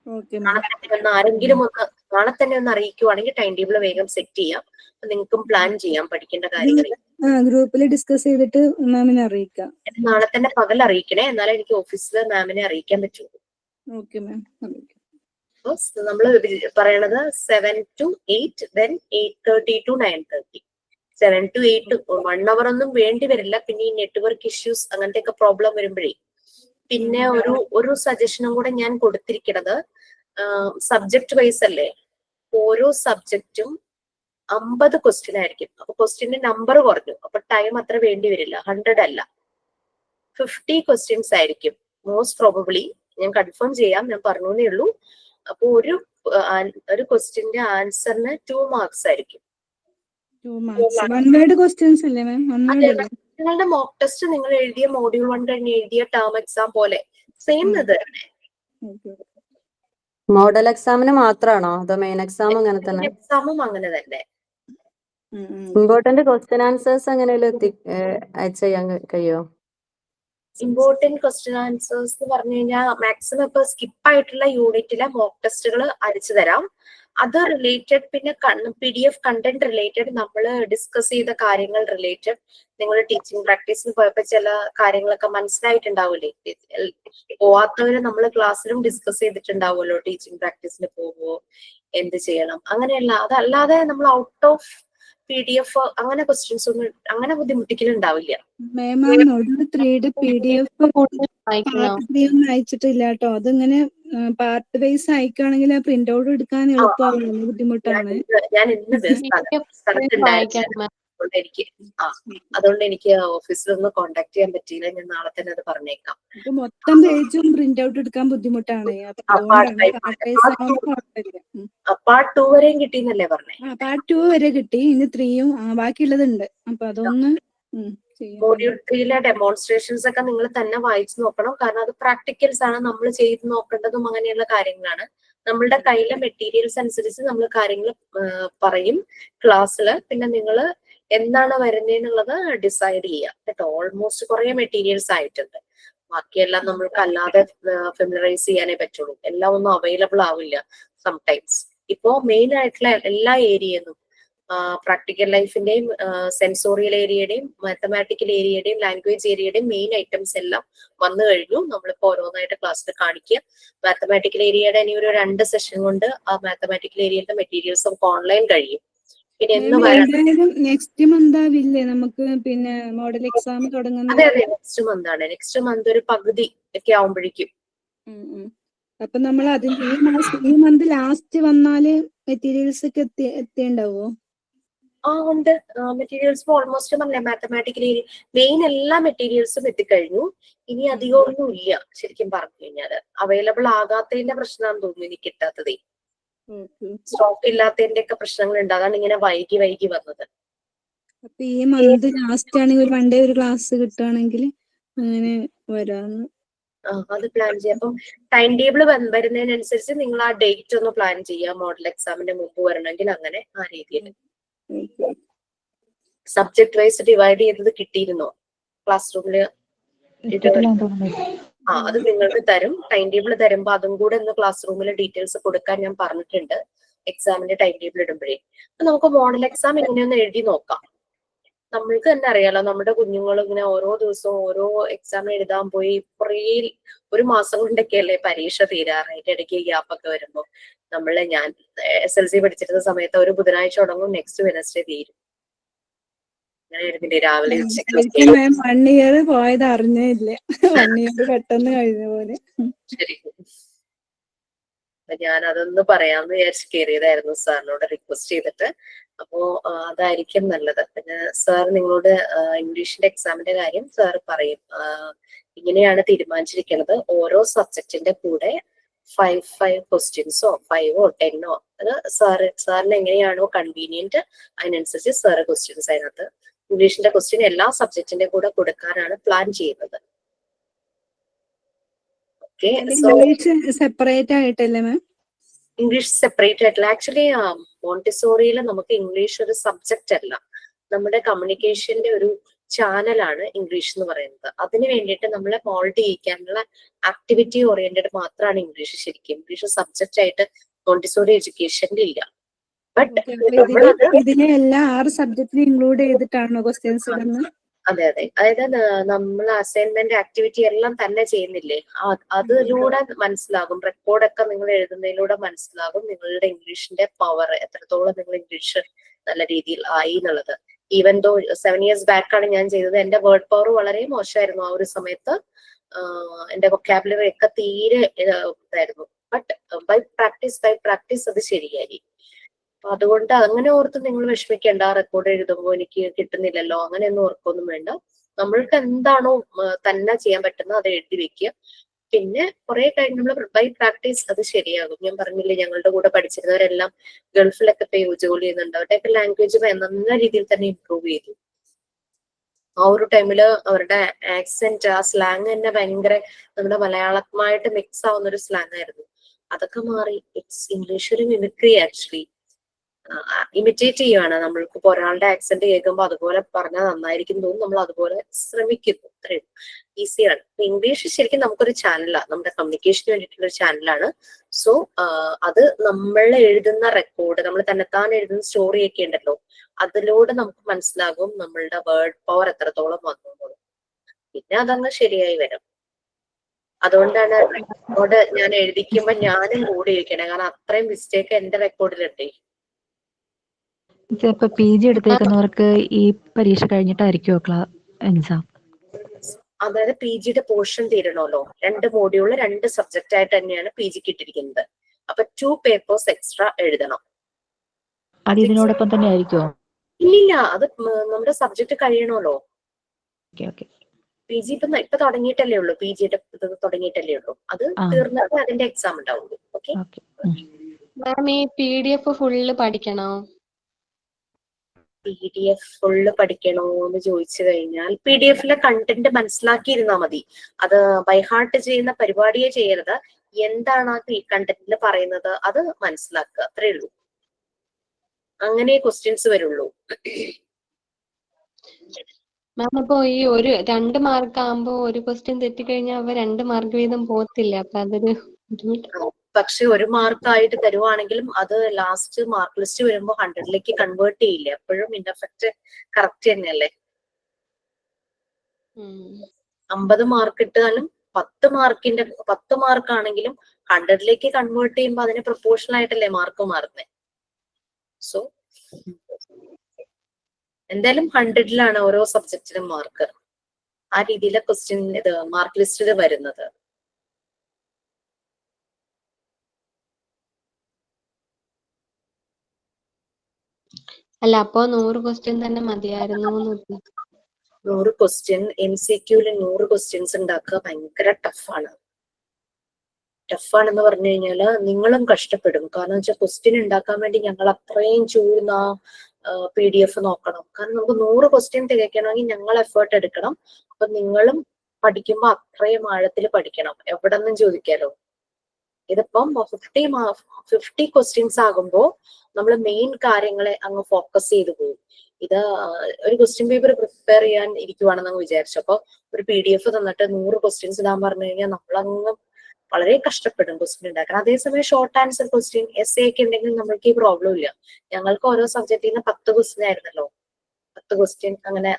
ഓക്കെ നാളെ തന്നെ ഒന്ന് അറിയിക്കുവാണെങ്കിൽ ടൈം ടേബിൾ വേഗം സെറ്റ് ചെയ്യാം. നിങ്ങൾക്കും പ്ലാൻ ചെയ്യാം പഠിക്കേണ്ട കാര്യങ്ങൾ. ഗ്രൂപ്പിൽ ഡിസ്കസ് ചെയ്തിട്ട് മാമിനെ അറിയിക്കാം. നാളെ തന്നെ പകൽ അറിയിക്കണേ, എന്നാലേ എനിക്ക് ഓഫീസിൽ മാമിനെ അറിയിക്കാൻ പറ്റുള്ളൂ. Okay ma'am. നമ്മൾ പറയണത് 7 to 8, then 8:30 to 9:30. 7 to 8 1 hour ഒന്നും വേണ്ടി വരില്ല. പിന്നെ ഈ നെറ്റ്വർക്ക് ഇഷ്യൂസ് അങ്ങനത്തെ ഒക്കെ പ്രോബ്ലം വരുമ്പോഴേ. പിന്നെ ഒരു സജഷനും കൂടെ ഞാൻ കൊടുത്തിരിക്കുന്നത്, സബ്ജക്ട് വൈസ് അല്ലേ, ഓരോ സബ്ജക്റ്റും 50 ക്വസ്റ്റ്യൻ ആയിരിക്കും. അപ്പൊ ക്വസ്റ്റ്യന്റെ നമ്പർ കുറഞ്ഞു, അപ്പൊ ടൈം അത്ര വേണ്ടി വരില്ല. 100 അല്ല, 50 ക്വസ്റ്റ്യൻസ് ആയിരിക്കും മോസ്റ്റ് പ്രോബബ്ലി. ഞാൻ കൺഫേം ചെയ്യാം, ഞാൻ പറഞ്ഞേ ഉള്ളൂ. അപ്പൊ ഒരു ക്വസ്റ്റ്യന്റെ ആൻസറിന് 2 മാർക്സ് ആയിരിക്കും. 2 marks. 1 word questions അല്ലേ മാം? 1 word അല്ലേ? നിങ്ങളുടെ മോക്ക് ടെസ്റ്റ് നിങ്ങൾ എഴുതിയ മോഡ്യൂൾ 1 കഴിഞ്ഞ് എഴുതിയ ടേം എക്സാം പോലെ സെയിം ഇത് തന്നെ. മോഡൽ എക്സാമിന് മാത്രമാണോ അതോ മെയിൻ എക്സാം അങ്ങനെ തന്നെ? എക്സാമും അങ്ങനെ തന്നെ. ഇമ്പോർട്ടന്റ് ക്വസ്റ്റ്യൻ ആൻസേഴ്സ് എങ്ങനെയാലും ചെയ്യാൻ കഴിയുമോ? ഇമ്പോർട്ടന്റ് ക്വസ്റ്റ്യൻ ആൻസേഴ്സ് എന്ന് പറഞ്ഞു കഴിഞ്ഞാൽ മാക്സിമം ഇപ്പൊ സ്കിപ്പ് ആയിട്ടുള്ള യൂണിറ്റിലെ മോക്ക് ടെസ്റ്റുകൾ അയച്ചു തരാം. അത് റിലേറ്റഡ്, പിന്നെ PDF കണ്ടന്റ് റിലേറ്റഡ്, നമ്മൾ ഡിസ്കസ് ചെയ്ത കാര്യങ്ങൾ റിലേറ്റഡ്. നിങ്ങൾ ടീച്ചിങ് പ്രാക്ടീസിന് പോയപ്പോ ചില കാര്യങ്ങളൊക്കെ മനസ്സിലായിട്ടുണ്ടാവില്ലേ? പോവാത്തവര് നമ്മൾ ക്ലാസ്സിലും ഡിസ്കസ് ചെയ്തിട്ടുണ്ടാവുമല്ലോ. ടീച്ചിങ് പ്രാക്ടീസിന് പോകുമ്പോ എന്ത് ചെയ്യണം, അങ്ങനെയല്ല. അതല്ലാതെ നമ്മൾ ഔട്ട് ഓഫ് PDF അങ്ങനെ ക്വസ്റ്റ്യൻസ് ഒന്നും അങ്ങനെ ബുദ്ധിമുട്ടിക്കലുണ്ടാവില്ല. നോട്ട് 3 PDF പാർട്ട് 3 ഒന്നും അയച്ചിട്ടില്ല കേട്ടോ. അതിങ്ങനെ പാർട്ട് വൈസ് അയക്കുകയാണെങ്കിൽ ആ പ്രിന്റ് ഔട്ട് എടുക്കാൻ എളുപ്പമാണ്, ബുദ്ധിമുട്ടാണ്. ഞാൻ ഇന്ന് സ്ഥലത്തുണ്ടായിരുന്നു, അതുകൊണ്ട് എനിക്ക് ഓഫീസിലൊന്ന് കോണ്ടാക്ട് ചെയ്യാൻ പറ്റിയില്ല. ഞാൻ നാളെ തന്നെ അത് പറഞ്ഞേക്കാം. മൊത്തം പേജും പ്രിന്റ് ഔട്ട് എടുക്കാൻ ബുദ്ധിമുട്ടാണ്. പാർട്ട് 2 വരെയും കിട്ടിയെന്നല്ലേ പറഞ്ഞേ? പാർട്ട് 2 വരെ കിട്ടി, ഇനി 3യും ബാക്കിയുള്ളതുണ്ട്. അപ്പൊ അതൊന്ന് മോഡ്യൂൾ 3യിലെ ഡെമോൺസ്ട്രേഷൻസ് ഒക്കെ നിങ്ങൾ തന്നെ വായിച്ചു നോക്കണം. കാരണം അത് പ്രാക്ടിക്കൽസ് ആണ്, നമ്മൾ ചെയ്ത് നോക്കേണ്ടതും അങ്ങനെയുള്ള കാര്യങ്ങളാണ്. നമ്മളുടെ കയ്യിലെ മെറ്റീരിയൽസ് അനുസരിച്ച് നമ്മൾ കാര്യങ്ങൾ പറയും ക്ലാസ്സില്. പിന്നെ നിങ്ങൾ എന്താണ് വരുന്നതെന്നുള്ളത് ഡിസൈഡ് ചെയ്യാം കേട്ടോ. ഓൾമോസ്റ്റ് കുറെ മെറ്റീരിയൽസ് ആയിട്ടുണ്ട്. ബാക്കിയെല്ലാം നമ്മൾക്ക് അല്ലാതെ ഫെമിലറൈസ് ചെയ്യാനേ പറ്റുള്ളൂ. എല്ലാം ഒന്നും അവൈലബിൾ ആവില്ല സംടൈംസ്. ഇപ്പോ മെയിൻ ആയിട്ടുള്ള എല്ലാ ഏരിയന്നും പ്രാക്ടിക്കൽ ലൈഫിന്റെയും സെൻസോറിയൽ ഏരിയയുടെയും മാത്തമാറ്റിക്കൽ ഏരിയയുടെയും ലാംഗ്വേജ് ഏരിയയുടെയും മെയിൻ ഐറ്റംസ് എല്ലാം വന്നു കഴിഞ്ഞു. നമ്മളിപ്പോ ഓരോന്നായിട്ട് ക്ലാസ്സിൽ കാണിക്കുക. മാത്തമാറ്റിക്കൽ ഏരിയയുടെ ഇനി ഒരു 2 സെഷൻ കൊണ്ട് ആ മാത്തമാറ്റിക്കൽ ഏരിയയുടെ മെറ്റീരിയൽസ് നമുക്ക് ഓൺലൈൻ കഴിയും. പിന്നെ എന്ന് വരണം. നെക്സ്റ്റ് മന്ത് ആവില്ലേ നമുക്ക് പിന്നെ മോഡൽ എക്സാം തുടങ്ങുന്നത്? അതെ അതെ, നെക്സ്റ്റ് മന്ത് ആണ്. നെക്സ്റ്റ് മന്ത് ഒരു പകുതി ഒക്കെ ആവുമ്പോഴേക്കും. അപ്പൊ നമ്മൾ അതിന് ഈ മന്ത് ലാസ്റ്റ് വന്നാല് മെറ്റീരിയൽസ് ഒക്കെ എത്തിണ്ടാവോ? ഉണ്ട്. മെറ്റീരിയൽസ് ഓൾമോസ്റ്റ് പറഞ്ഞ മാത്തമാറ്റിക്കലി മെയിൻ എല്ലാ മെറ്റീരിയൽസും എത്തിക്കഴിഞ്ഞു. ഇനി അധികമൊന്നും ഇല്ല ശരിക്കും പറഞ്ഞു കഴിഞ്ഞാൽ. അവൈലബിൾ ആകാത്തതിന്റെ പ്രശ്നമാണെന്ന് തോന്നുന്നു എനിക്ക് കിട്ടാത്തതേ. സ്റ്റോക്ക് ഇല്ലാത്തതിന്റെ ഒക്കെ പ്രശ്നങ്ങൾ ഉണ്ട്. അതാണ് ഇങ്ങനെ വൈകി വന്നത്. അപ്പൊ ഈ മന്ത് ലാസ്റ്റ് ആണെങ്കിൽ ഒരു 1 ഡേ ഒരു ക്ലാസ് കിട്ടുകയാണെങ്കിൽ അങ്ങനെ വരാന്ന്. അത് പ്ലാൻ ചെയ്യാം. അപ്പം ടൈം ടേബിൾ വരുന്നതിനനുസരിച്ച് നിങ്ങൾ ആ ഡേറ്റ് ഒന്ന് പ്ലാൻ ചെയ്യാം. മോഡൽ എക്സാമിന്റെ മുമ്പ് വരണമെങ്കിൽ അങ്ങനെ ആ രീതിയിൽ. സബ്ജക്ട് വൈസ് ഡിവൈഡ് ചെയ്തത് കിട്ടിയിരുന്നോ ക്ലാസ് റൂമില്? അത് നിങ്ങൾക്ക് തരും. ടൈം ടേബിൾ തരുമ്പോ അതും കൂടെ ഒന്ന് ക്ലാസ് റൂമിൽ ഡീറ്റെയിൽസ് കൊടുക്കാൻ ഞാൻ പറഞ്ഞിട്ടുണ്ട് എക്സാമിന്റെ ടൈം ടേബിൾ ഇടുമ്പോഴേ. അപ്പൊ നമുക്ക് മോഡൽ എക്സാം എങ്ങനെയൊന്ന് എഴുതി നോക്കാം. നമ്മൾക്ക് തന്നെ അറിയാലോ, നമ്മുടെ കുഞ്ഞുങ്ങൾ ഇങ്ങനെ ഓരോ ദിവസവും ഓരോ എക്സാം എഴുതാൻ പോയി കുറേ ഒരു മാസം കൊണ്ടൊക്കെയല്ലേ പരീക്ഷ തീരാറായിട്ട് ഇടയ്ക്ക് ഗ്യാപ്പൊക്കെ വരുമ്പോൾ. ഞാൻ SLC പഠിച്ചിരുന്ന സമയത്ത് ഒരു ബുധനാഴ്ച തുടങ്ങും, നെക്സ്റ്റ് വെനസ്ഡേ തീരും. അങ്ങനെ രാവിലെ ഉച്ചയ്ക്ക് 1 ഇയർ പോയത് അറിഞ്ഞേ ഇല്ല. 1 ഇയർ പെട്ടെന്ന് കഴിഞ്ഞ പോലെ. ശരി, ഞാൻ അതൊന്ന് പറയാമെന്ന് വിചാരിച്ച് കയറിയതായിരുന്നു സാറിനോട് റിക്വസ്റ്റ് ചെയ്തിട്ട്. അപ്പോ അതായിരിക്കും നല്ലത്. പിന്നെ സാർ നിങ്ങളോട് ഇംഗ്ലീഷിന്റെ എക്സാമിന്റെ കാര്യം സാർ പറയും. ഇങ്ങനെയാണ് തീരുമാനിച്ചിരിക്കുന്നത്. ഓരോ സബ്ജക്റ്റിന്റെ കൂടെ 5 ക്വസ്റ്റ്യൻസോ 5ഓ 10ഓ അത് സാറിന് എങ്ങനെയാണോ കൺവീനിയന്റ് അതിനനുസരിച്ച് സാറ് ക്വസ്റ്റ്യൻസ് അതിനകത്ത് ഇംഗ്ലീഷിന്റെ ക്വസ്റ്റ്യൻ എല്ലാ സബ്ജക്റ്റിന്റെ കൂടെ കൊടുക്കാനാണ് പ്ലാൻ ചെയ്യുന്നത്. ഇംഗ്ലീഷ് സെപ്പറേറ്റ് ആയിട്ടല്ലേ മാം? ഇംഗ്ലീഷ് സെപ്പറേറ്റ് ആയിട്ടില്ല. ആക്ച്വലി മോണ്ടിസോറിയിൽ നമുക്ക് ഇംഗ്ലീഷ് ഒരു സബ്ജക്റ്റ് അല്ല, നമ്മുടെ കമ്മ്യൂണിക്കേഷന്റെ ഒരു ചാനലാണ് ഇംഗ്ലീഷ് എന്ന് പറയുന്നത്. അതിന് വേണ്ടിയിട്ട് നമ്മളെ മോൾഡ് ചെയ്യിക്കാനുള്ള ആക്ടിവിറ്റി ഓറിയന്റഡ് മാത്രമാണ് ഇംഗ്ലീഷ്. ശരിക്കും ഇംഗ്ലീഷ് സബ്ജക്റ്റ് ആയിട്ട് മോണ്ടിസോറി എഡ്യൂക്കേഷനിൽ ഇല്ല. ബട്ട് ഇതിലെ എല്ലാ 6 സബ്ജക്റ്റിലും ഇൻക്ലൂഡ് ചെയ്തിട്ടാണോ ക്വസ്റ്റ്യൻസ് ഇടുന്നത്? അതെ അതെ, അതായത് നമ്മൾ അസൈൻമെന്റ് ആക്ടിവിറ്റി എല്ലാം തന്നെ ചെയ്യുന്നില്ലേ, അതിലൂടെ മനസ്സിലാകും. റെക്കോർഡൊക്കെ നിങ്ങൾ എഴുതുന്നതിലൂടെ മനസ്സിലാകും നിങ്ങളുടെ ഇംഗ്ലീഷിന്റെ പവർ എത്രത്തോളം നിങ്ങൾ ഇംഗ്ലീഷ് നല്ല രീതിയിൽ ആയി എന്നുള്ളത്. ഈവൻ ദോ 7 years ബാക്ക് ആണ് ഞാൻ ചെയ്തത്. എന്റെ വേർഡ് പവർ വളരെ മോശമായിരുന്നു ആ ഒരു സമയത്ത്. എന്റെ വൊക്കാബുലറി ഒക്കെ തീരെ ഇതായിരുന്നു. ബട്ട് ബൈ പ്രാക്ടീസ് അത് ശരിയായി. അപ്പൊ അതുകൊണ്ട് അങ്ങനെ ഓർത്ത് നിങ്ങൾ വിഷമിക്കേണ്ട. റെക്കോർഡ് എഴുതുമ്പോൾ എനിക്ക് കിട്ടുന്നില്ലല്ലോ അങ്ങനെയൊന്നും ഓർക്കൊന്നും വേണ്ട. നമ്മൾക്ക് എന്താണോ തന്നെ ചെയ്യാൻ പറ്റുന്നത് അത് എഴുതി വെക്കുക. പിന്നെ കുറെ കഴിഞ്ഞ് നമ്മൾ ബൈ പ്രാക്ടീസ് അത് ശരിയാകും. ഞാൻ പറഞ്ഞില്ലേ, ഞങ്ങളുടെ കൂടെ പഠിച്ചിരുന്നവരെല്ലാം ഗൾഫിലൊക്കെ പോയി ജോലി ചെയ്യുന്നുണ്ട്. അവരുടെയൊക്കെ ലാംഗ്വേജ് നല്ല രീതിയിൽ തന്നെ ഇമ്പ്രൂവ് ചെയ്തു. ആ ഒരു ടൈമില് അവരുടെ ആക്സെന്റ്, ആ സ്ലാങ് തന്നെ ഭയങ്കര നമ്മുടെ മലയാളമായിട്ട് മിക്സ് ആവുന്ന ഒരു സ്ലാങ് ആയിരുന്നു. അതൊക്കെ മാറി. ഇറ്റ്സ് ഇംഗ്ലീഷ് ഒരു മിമിക്രി ആക്ച്വലി. ഇമിറ്റേറ്റ് ചെയ്യുവാണ്. നമ്മൾക്ക് ഇപ്പൊ ഒരാളുടെ ആക്സെന്റ് കേൾക്കുമ്പോൾ അതുപോലെ പറഞ്ഞാൽ നന്നായിരിക്കും തോന്നും, നമ്മൾ അതുപോലെ ശ്രമിക്കുന്നു. അത്രയും ഈസിയാണ്. ഇംഗ്ലീഷ് ശരിക്കും നമുക്കൊരു ചാനലാണ്, നമ്മുടെ കമ്മ്യൂണിക്കേഷന് വേണ്ടിയിട്ടുള്ള ഒരു ചാനലാണ്. സോ അത് നമ്മൾ എഴുതുന്ന റെക്കോർഡ്, നമ്മൾ തന്നെത്താൻ എഴുതുന്ന സ്റ്റോറി ഒക്കെ ഉണ്ടല്ലോ, അതിലൂടെ നമുക്ക് മനസ്സിലാകും നമ്മളുടെ വേർഡ് പവർ എത്രത്തോളം വന്നു. പിന്നെ അതങ്ങ് ശരിയായി വരും. അതുകൊണ്ടാണ് റെക്കോർഡ് ഞാൻ എഴുതിക്കുമ്പോ ഞാനും കൂടി ഇരിക്കണേ, കാരണം അത്രയും മിസ്റ്റേക്ക് എന്റെ റെക്കോർഡിലുണ്ടേ. ഇപ്പൊ PG എടുത്തേക്കുന്നവർക്ക് ഈ പരീക്ഷ കഴിഞ്ഞിട്ടായിരിക്കുമോ എക്സാം? അതായത് PGയുടെ പോർഷൻ തീരണമല്ലോ. 2 മോഡ്യൂള് 2 സബ്ജക്റ്റ് ആയിട്ട് തന്നെയാണ് PGക്ക് ഇട്ടിരിക്കുന്നത്. അപ്പൊ 2 പേപ്പേഴ്സ് എക്സ്ട്രാ എഴുതണം. അത് ഇതിനോടൊപ്പം തന്നെ ആയിരിക്കുമോ? ഇല്ല, അത് നമ്മുടെ സബ്ജക്ട് കഴിയണമല്ലോ. PG ഇപ്പൊ തുടങ്ങിയിട്ടല്ലേ ഉള്ളൂ. PGയുടെ തുടങ്ങിയിട്ടല്ലേ ഉള്ളൂ. അത് തീർന്നിട്ട് അതിന്റെ എക്സാം ഉണ്ടാവുള്ളൂ. ഓക്കെ മാം, ഈ PDF ഫുള്ള് പഠിക്കണോ? PDF ഫുള്ള് പഠിക്കണോ എന്ന് ചോദിച്ചു കഴിഞ്ഞാൽ PDF കണ്ടന്റ് മനസ്സിലാക്കിയിരുന്നാ മതി. അത് ബൈഹാർട്ട് ചെയ്യുന്ന പരിപാടിയെ ചെയ്യരുത്. എന്താണ് ആ കണ്ടന്റിൽ പറയുന്നത് അത് മനസ്സിലാക്കുക, അത്രേ ഉള്ളൂ. അങ്ങനെ ക്വസ്റ്റ്യൻസ് വരുള്ളൂ. മാം, അപ്പൊ ഈ 2 മാർക്ക് ആകുമ്പോ ഒരു ക്വസ്റ്റ്യൻ തെറ്റിക്കഴിഞ്ഞാൽ അവ 2 മാർക്ക് വീതം പോകത്തില്ല. അപ്പൊ അതൊരു പക്ഷെ 1 മാർക്ക് ആയിട്ട് തരുവാണെങ്കിലും അത് ലാസ്റ്റ് മാർക്ക് ലിസ്റ്റ് വരുമ്പോ 100ലേക്ക് കൺവേർട്ട് ചെയ്യില്ല. എപ്പോഴും ഇൻഎഫക്റ്റ് കറക്റ്റ് തന്നെയല്ലേ. 50 മാർക്ക് ഇട്ടാലും 10 മാർക്ക് ആണെങ്കിലും 100ലേക്ക് കൺവേർട്ട് ചെയ്യുമ്പോൾ അതിന് പ്രൊപ്പോർഷണൽ ആയിട്ടല്ലേ മാർക്ക് മാറുന്നത്. സോ എന്തായാലും 100-ലാണ് ഓരോ സബ്ജക്റ്റിനും മാർക്ക്. ആ രീതിയിലെ ക്വസ്റ്റ്യൻ ഇത് മാർക്ക് ലിസ്റ്റിൽ വരുന്നത്. അല്ല അപ്പൊ 100 ക്വസ്റ്റ്യൻ തന്നെ മതിയായിരുന്നു. 100 ക്വസ്റ്റ്യൻ MCQല് 100 ക്വസ്റ്റ്യൻസ് ഉണ്ടാക്കുക ഭയങ്കര ടഫാണ്. ടഫാണെന്ന് പറഞ്ഞു കഴിഞ്ഞാല് നിങ്ങളും കഷ്ടപ്പെടും. കാരണം വെച്ചാൽ ക്വസ്റ്റ്യൻ ഉണ്ടാക്കാൻ വേണ്ടി ഞങ്ങൾ അത്രയും ചൂടുന്ന PDF നോക്കണം. കാരണം നമുക്ക് 100 ക്വസ്റ്റ്യൻ തികയ്ക്കണമെങ്കിൽ ഞങ്ങൾ എഫേർട്ട് എടുക്കണം. അപ്പൊ നിങ്ങളും പഠിക്കുമ്പോ അത്രയും ആഴത്തിൽ പഠിക്കണം. എവിടെ നിന്നും ചോദിക്കാലോ. ഇതിപ്പം 50 ക്വസ്റ്റ്യൻസ് ആകുമ്പോൾ നമ്മൾ മെയിൻ കാര്യങ്ങളെ അങ്ങ് ഫോക്കസ് ചെയ്ത് പോകും. ഇത് ഒരു ക്വസ്റ്റ്യൻ പേപ്പർ പ്രിപ്പയർ ചെയ്യാൻ ഇരിക്കുവാണെന്ന് വിചാരിച്ചു. അപ്പൊ ഒരു PDF തന്നിട്ട് 100 ക്വസ്റ്റ്യൻസ് ഇടാൻ പറഞ്ഞു കഴിഞ്ഞാൽ നമ്മളങ്ങ് വളരെ കഷ്ടപ്പെടും ക്വസ്റ്റ്യൻ ഉണ്ടാക്കാൻ. അതേസമയം ഷോർട്ട് ആൻസർ ക്വസ്റ്റ്യൻ essay ഒക്കെ ഉണ്ടെങ്കിൽ നമ്മൾക്ക് ഈ പ്രോബ്ലം ഇല്ല. ഞങ്ങൾക്ക് ഓരോ സബ്ജക്റ്റിൽ നിന്ന് 10 ക്വസ്റ്റ്യൻ ആയിരുന്നല്ലോ. 10 ക്വസ്റ്റ്യൻ അങ്ങനെ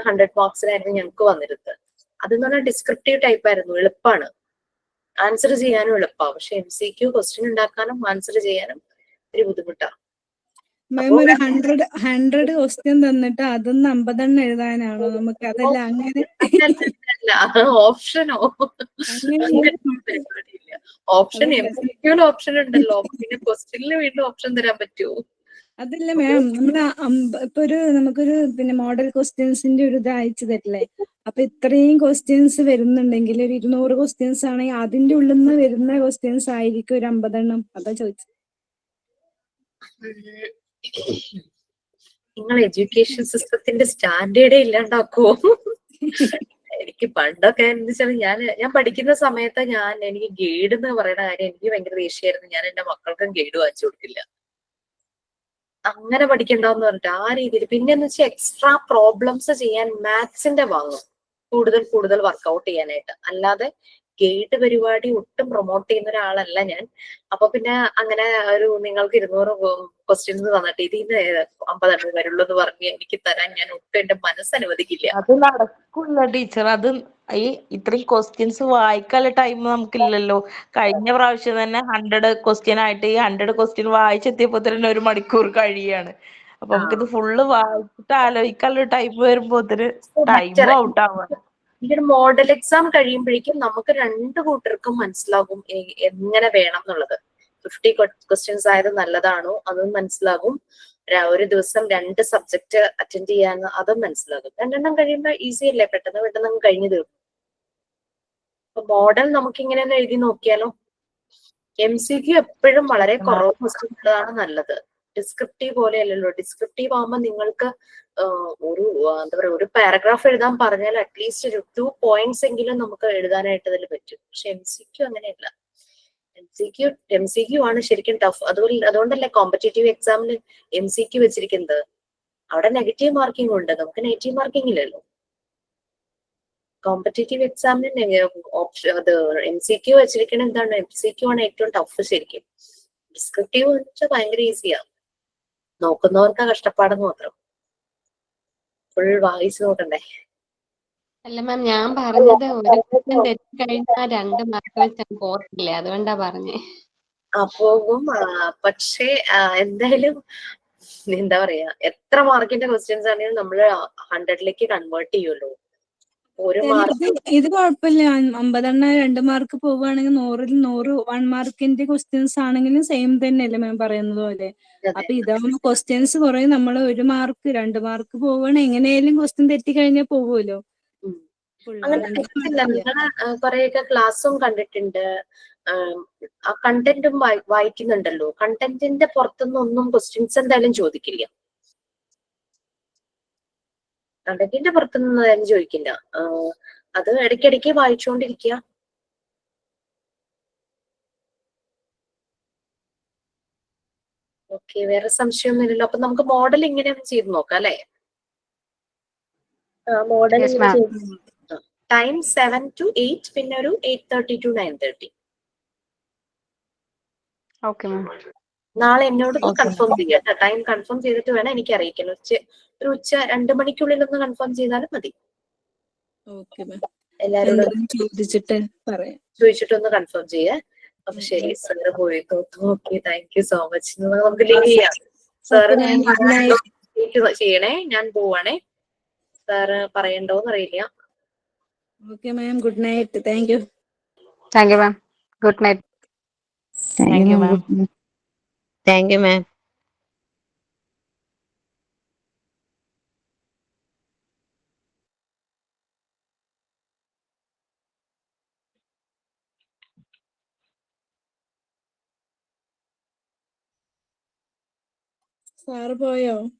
100 മാർക്സിനായിരുന്നു ഞങ്ങൾക്ക് വന്നിരുന്നത്. അതെന്ന് പറഞ്ഞാൽ ഡിസ്ക്രിപ്റ്റീവ് ടൈപ്പ് ആയിരുന്നു. എളുപ്പമാണ്, ആൻസർ ചെയ്യാനും എളുപ്പമാണ്. പക്ഷെ MCQ ക്വസ്റ്റ്യൻ ഉണ്ടാക്കാനും ആൻസർ ചെയ്യാനും ഒരു ബുദ്ധിമുട്ടാണ്. മാം ഒരു 100 ക്വസ്റ്റ്യൻ തന്നിട്ട് അതൊന്ന് 50 എഴുതാനാണോ നമുക്ക്? അതല്ല അങ്ങനെ ഓപ്ഷനോ ഓപ്ഷൻ MCQല് ഓപ്ഷൻ ഉണ്ടല്ലോ. പിന്നെ ക്വസ്റ്റ്യനിൽ വീണ്ടും ഓപ്ഷൻ തരാൻ പറ്റുമോ? അതല്ല മാം, നമ്മള് ഇപ്പൊ നമുക്കൊരു മോഡൽ ക്വസ്റ്റ്യൻസിന്റെ ഒരു ഇത് അയച്ചു തരില്ലേ? അപ്പൊ ഇത്രയും ക്വസ്റ്റ്യൻസ് വരുന്നുണ്ടെങ്കിൽ ഒരു 200 ക്വസ്റ്റ്യൻസ് ആണെങ്കിൽ അതിന്റെ ഉള്ളിൽ നിന്ന് വരുന്ന ക്വസ്റ്റ്യൻസ് ആയിരിക്കും ഒരു 50. അതാ ചോദിച്ചത്. നിങ്ങൾ എഡ്യൂക്കേഷൻ സിസ്റ്റത്തിന്റെ സ്റ്റാൻഡേർഡേ ഇല്ലാണ്ടാക്കുവോ? എനിക്ക് പണ്ടൊക്കെ എന്ന് വെച്ചാൽ ഞാൻ പഠിക്കുന്ന സമയത്ത് എനിക്ക് ഗൈഡ് എന്ന് പറയുന്ന കാര്യം എനിക്ക് ഭയങ്കര ദേഷ്യമായിരുന്നു. ഞാൻ എന്റെ മക്കൾക്കും ഗൈഡ് വാങ്ങിച്ചു കൊടുക്കില്ല. അങ്ങനെ പഠിക്കണ്ടെന്ന് പറഞ്ഞിട്ട് ആ രീതിയിൽ. പിന്നെ എന്ന് വെച്ചാൽ എക്സ്ട്രാ പ്രോബ്ലംസ് ചെയ്യാൻ മാത്സിന്റെ വാങ്ങും കൂടുതൽ വർക്കൗട്ട് ചെയ്യാനായിട്ട്. അല്ലാതെ ഗൈഡ് പരിപാടി ഒട്ടും പ്രൊമോട്ട് ചെയ്യുന്ന ഒരാളല്ല ഞാൻ. അപ്പൊ പിന്നെ അങ്ങനെ ഒരു നിങ്ങൾക്ക് 200 ക്വസ്റ്റ്യൻസ് തന്നിട്ട് ഇതിന്ന് 50 വരുള്ളൂ എന്ന് പറഞ്ഞ് എനിക്ക് തരാൻ ഞാൻ ഒട്ടും എന്റെ മനസ്സ് അനുവദിക്കില്ല. അത് നടക്കില്ല ടീച്ചർ. അത് ഇത്രയും ക്വസ്റ്റ്യൻസ് വായിക്കാനുള്ള ടൈം നമുക്കില്ലല്ലോ. കഴിഞ്ഞ പ്രാവശ്യം തന്നെ 100 ക്വസ്റ്റ്യൻ ആയിട്ട് ഈ 100 ക്വസ്റ്റ്യൻ വായിച്ചെത്തിയപ്പോ തന്നെ 1 മണിക്കൂർ കഴിയാണ്. അപ്പൊ നമുക്കിത് ഫുള്ള് വായിച്ചിട്ട് ആലോചിക്കാനുള്ള ടൈം വരുമ്പോ ടൈം ഔട്ട് ആവാണ്. ഈ ഒരു മോഡൽ എക്സാം കഴിയുമ്പോഴേക്കും നമുക്ക് 2 കൂട്ടർക്കും മനസ്സിലാകും എങ്ങനെ വേണം എന്നുള്ളത്. 50 ക്വസ്റ്റ്യൻസ് ആയത് നല്ലതാണോ അതും മനസ്സിലാകും. ഒരു ദിവസം 2 സബ്ജക്ട് അറ്റൻഡ് ചെയ്യാന്ന് അതും മനസ്സിലാകും. 2 കഴിയുമ്പോൾ ഈസി അല്ലേ, പെട്ടെന്ന് കഴിഞ്ഞു തീർക്കും. അപ്പൊ മോഡൽ നമുക്ക് ഇങ്ങനെ എഴുതി നോക്കിയാലോ. MCQ എപ്പോഴും വളരെ കുറവ് ക്വസ്റ്റ്യൻസുകളാണ് നല്ലത്. ഡിസ്ക്രിപ്റ്റീവ് പോലെ അല്ലല്ലോ. ഡിസ്ക്രിപ്റ്റീവ് ആകുമ്പോൾ നിങ്ങൾക്ക് ഒരു പാരഗ്രാഫ് എഴുതാൻ പറഞ്ഞാൽ അറ്റ്ലീസ്റ്റ് ഒരു 2 പോയിന്റ്സ് എങ്കിലും നമുക്ക് എഴുതാനായിട്ട് അതിൽ പറ്റും. പക്ഷെ MCQ അങ്ങനെയല്ല. MCQ ആണ് ശരിക്കും ടഫ്. അതുകൊണ്ടല്ലേ കോമ്പറ്റേറ്റീവ് എക്സാമിന് MCQ വെച്ചിരിക്കുന്നത്. അവിടെ നെഗറ്റീവ് മാർക്കിംഗ് ഉണ്ട്, നമുക്ക് നെഗറ്റീവ് മാർക്കിംഗ് ഇല്ലല്ലോ. കോമ്പറ്റേറ്റീവ് എക്സാമിന് MCQ വെച്ചിരിക്കുന്നത് എന്താണ്? MCQ ആണ് ഏറ്റവും ടഫ് ശരിക്കും. ഡിസ്ക്രിപ്റ്റീവ് വെച്ചാൽ ഭയങ്കര ഈസിയാണ്. നോക്കുന്നവർക്ക് കഷ്ടപ്പാടെന്ന് മാത്രം. ഫുൾ വായിച്ച് നോക്കണ്ടേ. അല്ല മാം, ഞാൻ പറഞ്ഞത് ഒരു ക്വസ്റ്റ്യൻ തെറ്റിക്കഴിഞ്ഞാൽ 2 മാർക്ക് വെച്ചാൽ പോകത്തില്ലേ, അതുകൊണ്ടാ പറഞ്ഞേ. പോകും. പക്ഷേ എന്തായാലും എന്താ പറയാ, എത്ര മാർക്കിന്റെ ക്വസ്റ്റ്യൻസ് ആണെങ്കിലും നമ്മള് 100ലേക്ക് കൺവേർട്ട് ചെയ്യുമല്ലോ. ഒരു മാർക്ക് ഇത് കുഴപ്പമില്ല. 50 2 മാർക്ക് പോവുകയാണെങ്കിൽ 100ൽ 100 1 മാർക്കിന്റെ ക്വസ്റ്റ്യൻസ് ആണെങ്കിലും സെയിം തന്നെയല്ലേ മാം പറയുന്നത് പോലെ. അപ്പൊ ഇതാവുമ്പോ ക്വസ്റ്റ്യൻസ് കുറെ നമ്മൾ 1 മാർക്ക് 2 മാർക്ക് പോവുകയാണെങ്കിൽ എങ്ങനെയായാലും ക്വസ്റ്റ്യൻ തെറ്റിക്കഴിഞ്ഞാൽ പോകുമല്ലോ. അങ്ങനെ നിങ്ങള് കുറെയൊക്കെ ക്ലാസ്സും കണ്ടിട്ടുണ്ട്. ആ കണ്ടന്റും വായിക്കുന്നുണ്ടല്ലോ. കണ്ടന്റിന്റെ പുറത്തുനിന്നൊന്നും ക്വസ്റ്റ്യൻസ് എന്തായാലും ചോദിക്കില്ല. കണ്ടന്റിന്റെ പുറത്തുനിന്ന് എന്തായാലും ചോദിക്കില്ല. അത് ഇടയ്ക്കിടയ്ക്ക് വായിച്ചുകൊണ്ടിരിക്കുക. ഓക്കെ, വേറെ സംശയമൊന്നുമില്ലല്ലോ. അപ്പൊ നമുക്ക് മോഡൽ ഇങ്ങനെ ചെയ്ത് നോക്കാം അല്ലെ? മോഡൽ ടൈം 7 to 8, പിന്നെ ഒരു 8:30 to 9:30. നാളെ എന്നോട് കൺഫേം ചെയ്യാം. ടൈം കൺഫേം ചെയ്തിട്ട് വേണം എനിക്ക് അറിയിക്കാൻ. ഉച്ച 2 മണിക്കുള്ളിൽ ഒന്ന് കൺഫേം ചെയ്താലും മതി. എല്ലാരോടും ചോദിച്ചിട്ടൊന്ന് കൺഫേം ചെയ്യാം. അപ്പൊ ശരി, സാറ് പോയി. Okay, thank you so much. നമുക്ക് ലീവ് ചെയ്യാം. സാറ് ചെയ്യണേ. ഞാൻ പോവാണേ. സാറ് പറയണ്ടോന്ന് അറിയില്ല. Okay ma'am, good night. Thank you. Thank you ma'am. Good night. Thank you ma'am. Thank you ma'am. Sir പോയോ?